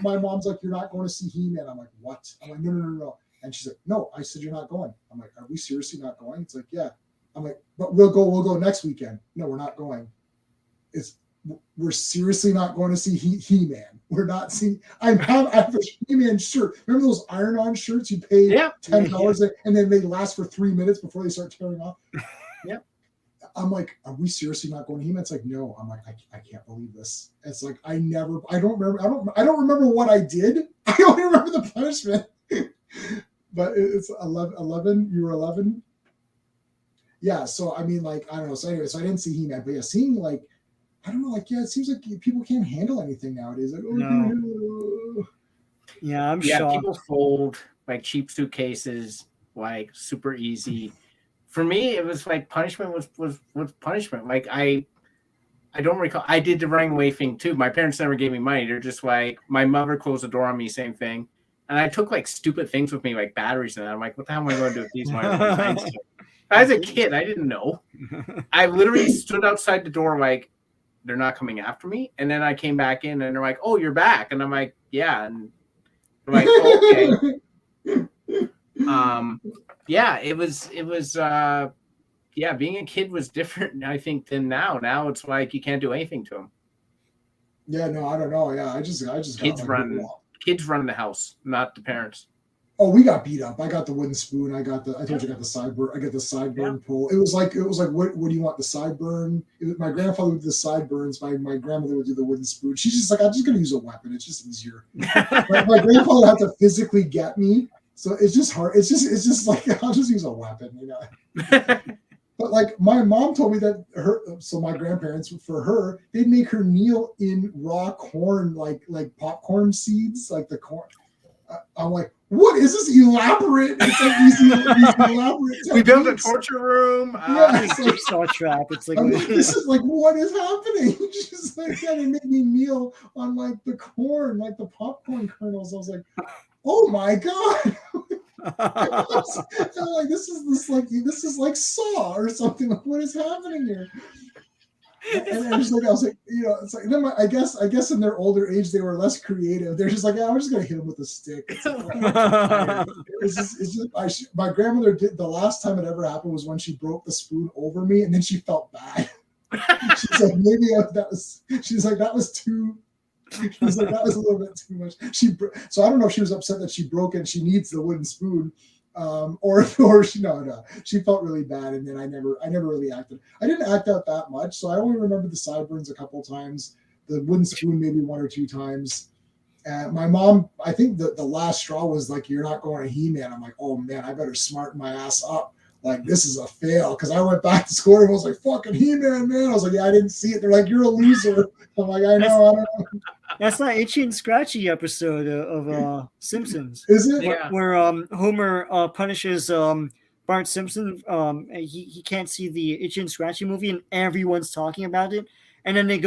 my mom's like, you're not going to see He-Man. I'm like, what? I'm like, no. And she's like, no, I said you're not going. I'm like, are we seriously not going? It's like, yeah. I'm like, but we'll go next weekend. No, we're not going. We're seriously not going to see He-Man. We're not seeing. I have a He-Man shirt. Remember those iron-on shirts? You pay $10 and then they last for 3 minutes before they start tearing off. Yeah. I'm like, are we seriously not going to He-Man? It's like, no. I'm like, I can't believe this. It's like I don't remember what I did. I only remember the punishment. But it's 11. You were 11. Yeah. So I mean, like, I don't know. So anyway, so I didn't see He-Man, but yeah, seeing like. I don't know, like, it seems like people can't handle anything nowadays. Like, no. Yeah, I'm shocked. People fold like cheap suitcases, like super easy. For me, it was like punishment was punishment. Like I don't recall. I did the running away thing too. My parents never gave me money. They're just like, my mother closed the door on me, same thing. And I took like stupid things with me, like batteries, and I'm like, what the hell am I going to do with these? As a kid, I didn't know. I literally stood outside the door like, they're not coming after me. And then I came back in and they're like, oh, you're back. And I'm like, yeah. And they're like, oh, okay. It was being a kid was different, I think, than now. Now it's like you can't do anything to them. Yeah, no, I don't know. Yeah, I just kids run the house, not the parents. Oh, we got beat up. I got the wooden spoon. I told you I got the sideburn. I got the sideburn pull. It was like, what do you want? The sideburn? My grandfather would do the sideburns. My grandmother would do the wooden spoon. She's just like, I'm just going to use a weapon. It's just easier. my grandfather had to physically get me. So it's just hard. It's just like, I'll just use a weapon, But like my mom told me that my grandparents, for her, they'd make her kneel in raw corn, like popcorn seeds, like the corn. I'm like, what is this elaborate? It's like these elaborate. We built a torture room. It's like Saw Trap. It's like, this is like, what is happening? Just like that, and made me kneel on like the corn, like the popcorn kernels. I was like, oh my god. I'm like, this is like Saw or something. Like, what is happening here? And I was like, it's like then I guess in their older age they were less creative. They're just like, I'm just gonna hit him with a stick. My grandmother did the last time it ever happened was when she broke the spoon over me, and then she felt bad. She's like, maybe that was. She's like, that was too. She's like, that was a little bit too much. So I don't know if she was upset that she broke it. She needs the wooden spoon. Or she felt really bad, and then I never really acted. I didn't act out that much, so I only remember the sideburns a couple times, the wooden spoon maybe 1 or 2 times. And my mom, I think the last straw was like, you're not going to He-Man. I'm like, oh man, I better smarten my ass up. Like, this is a fail, because I went back to school and was like, fucking He-Man, man. I was like, yeah, I didn't see it. They're like, you're a loser. I'm like, I know, I don't know. That's that Itchy and Scratchy episode of Simpsons. Is it? Yeah. Where Homer punishes Bart Simpson. He can't see the Itchy and Scratchy movie, and everyone's talking about it. And then he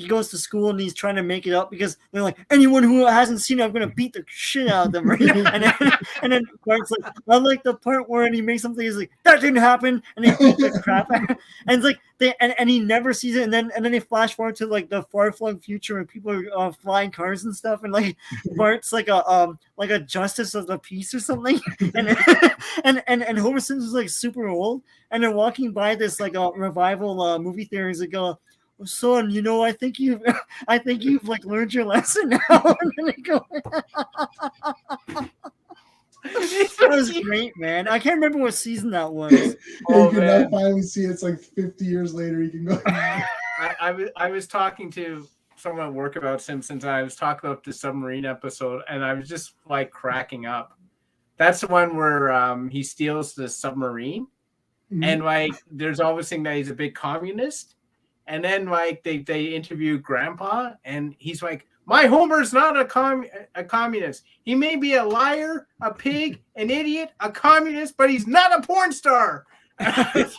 goes to school and he's trying to make it up because they're like, anyone who hasn't seen it, I'm gonna beat the shit out of them, right? and then Mark's like, I like the part where he makes something, he's like, that didn't happen, and they beat the crap out. And it's like and he never sees it, and then they flash forward to like the far flung future and people are flying cars and stuff, and like Bart's like a justice of the peace or something, and Homer Simpson's like super old, and they're walking by this like a revival movie theater, and he's like, son, I think you've like learned your lesson now. And then they go. That was great, man. I can't remember what season that was. You can now finally see it's like 50 years later. You can go. I was talking to someone at work about Simpsons, and I was talking about the submarine episode, and I was just like cracking up. That's the one where he steals the submarine, and like there's always saying that he's a big communist. And then like they interview Grandpa, and he's like, my Homer's not a communist. He may be a liar, a pig, an idiot, a communist, but he's not a porn star. That's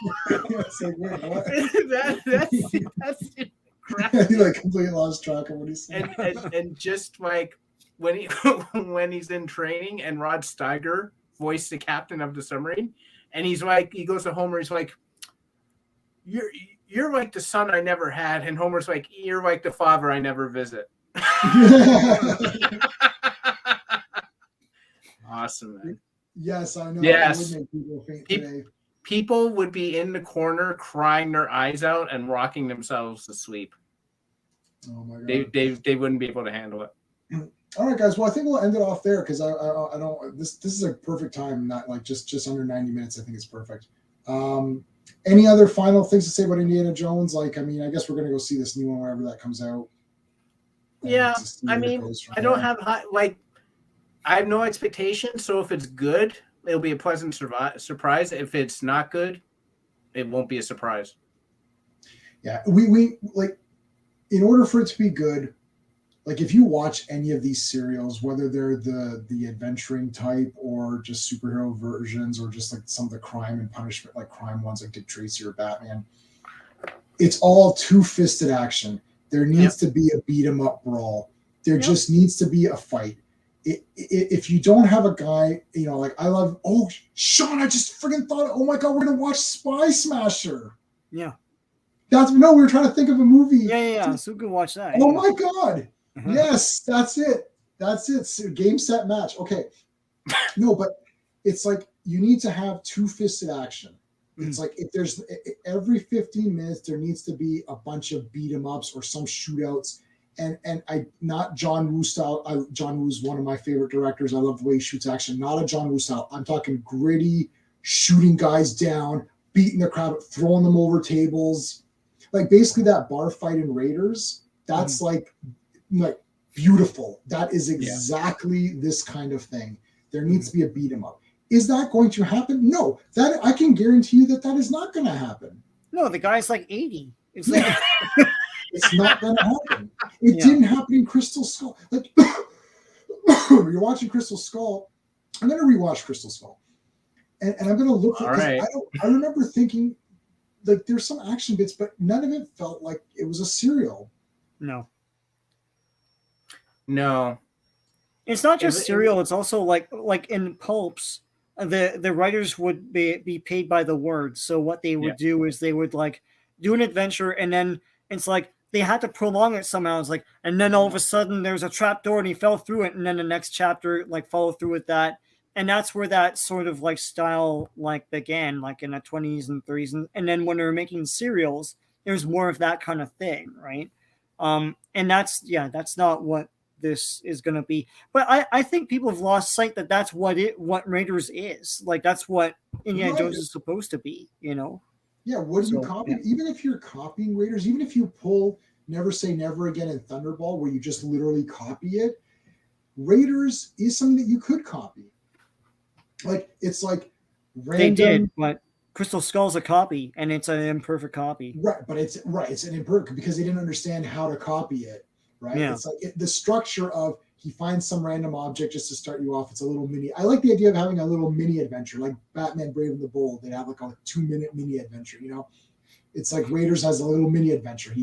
he like completely lost track of what he's saying. And just like when he's in training, and Rod Steiger voiced the captain of the submarine, and he's like, he goes to Homer, he's like, You're like the son I never had, and Homer's like, you're like the father I never visit. Awesome, man. Yes, I know. Yes. People would be in the corner crying their eyes out and rocking themselves to sleep. Oh my god. They wouldn't be able to handle it. All right, guys. Well, I think we'll end it off there because I don't. This is a perfect time. Not like just under 90 minutes. I think it's perfect. Any other final things to say about Indiana Jones? Like, I mean, I guess we're gonna go see this new one whenever that comes out. Yeah, I mean, I don't have I have no expectations. So if it's good, it'll be a pleasant surprise. If it's not good, it won't be a surprise. Yeah, we like, in order for it to be good, like if you watch any of these serials, whether they're the adventuring type or just superhero versions or just like some of the crime and punishment, like crime ones like Dick Tracy or Batman, it's all two-fisted action. There needs to be a beat 'em up brawl. There just needs to be a fight. If you don't have a guy, like I love. Oh, Sean, I just freaking thought. Oh my god, we're gonna watch Spy Smasher. Yeah. We were trying to think of a movie. Yeah. So we can watch that. Oh my god. Yes, that's it. So game, set, match. Okay. No, but it's like you need to have two-fisted action. It's like if there's every 15 minutes there needs to be a bunch of beat 'em ups or some shootouts. And I not John Woo style. John Woo's one of my favorite directors. I love the way he shoots action. Not a John Woo style. I'm talking gritty, shooting guys down, beating the crowd, throwing them over tables. Like basically that bar fight in Raiders. That's like beautiful. That is exactly this kind of thing. There needs to be a beat 'em up. Is that going to happen? No. That I can guarantee you that is not going to happen. No, the guy's like 80. It's like it's not going to happen. It didn't happen in Crystal Skull. Like you're watching Crystal Skull. I'm going to rewatch Crystal Skull, and I'm going to look. All right. I remember thinking like there's some action bits, but none of it felt like it was a serial. No. It's not just serial. It's also like in pulps, the writers would be paid by the word. So what they would do is they would like do an adventure, and then it's like they had to prolong it somehow. It's like, and then all of a sudden there's a trap door and he fell through it, and then the next chapter like follow through with that, and that's where that sort of like style like began, like in the 20s and 30s, and then when they were making serials, there's more of that kind of thing, right? And that's not what this is going to be, but I think people have lost sight that that's what Raiders is. Like that's what Indiana Jones is supposed to be, Yeah, what are you copying? Yeah. Even if you're copying Raiders, even if you pull Never Say Never Again in Thunderball, where you just literally copy it, Raiders is something that you could copy. Like it's like random. They did, but Crystal Skull's a copy, and it's an imperfect copy. Right, but it's an imperfect because they didn't understand how to copy it. Right, it's like the structure of he finds some random object just to start you off. It's a little mini. I like the idea of having a little mini adventure, like Batman Brave and the Bold. They have like a 2-minute mini adventure, it's like Raiders has a little mini adventure.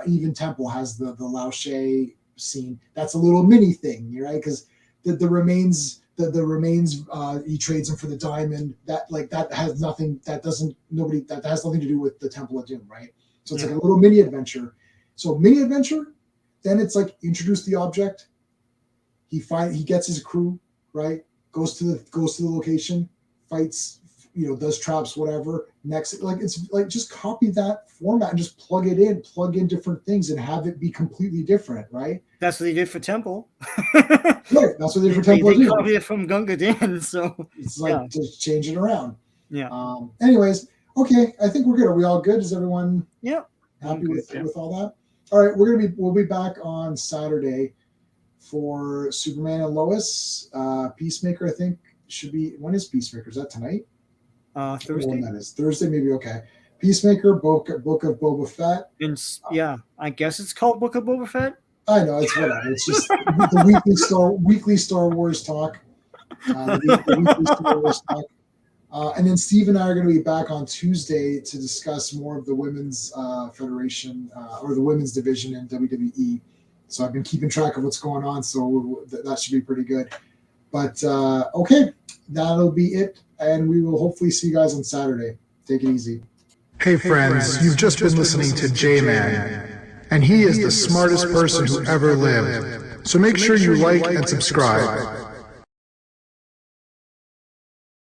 Even Temple has the Lao She scene. That's a little mini thing, right? Because the remains he trades them for the diamond. That has nothing to do with the Temple of Doom, right? So it's like a little mini adventure. So mini adventure, then it's like introduce the object. He gets his crew, right? Goes to the location, fights, does traps, whatever. Next, it's like just copy that format and just plug in different things and have it be completely different, right? That's what they did for Temple. Right, that's what they did for Temple. They copied it from Gunga Din, so it's like just change it around. Yeah. Anyways, okay, I think we're good. Are we all good? Is everyone happy with all that? All right, we'll be back on Saturday for Superman and Lois. Peacemaker, I think, should be. When is Peacemaker? Is that tonight? Thursday. When that is Thursday, maybe. Okay. Peacemaker, Book of Boba Fett. I guess it's called Book of Boba Fett. I know, it's whatever. It's just the weekly Star Wars talk. The weekly Star Wars talk. And then Steve and I are going to be back on Tuesday to discuss more of the women's federation or the women's division in WWE. So I've been keeping track of what's going on, so that should be pretty good. But okay, that'll be it, and we will hopefully see you guys on Saturday. Take it easy. Hey friends, you've just been listening to J-Man, and he is the smartest person who ever lived. So make sure you like and subscribe.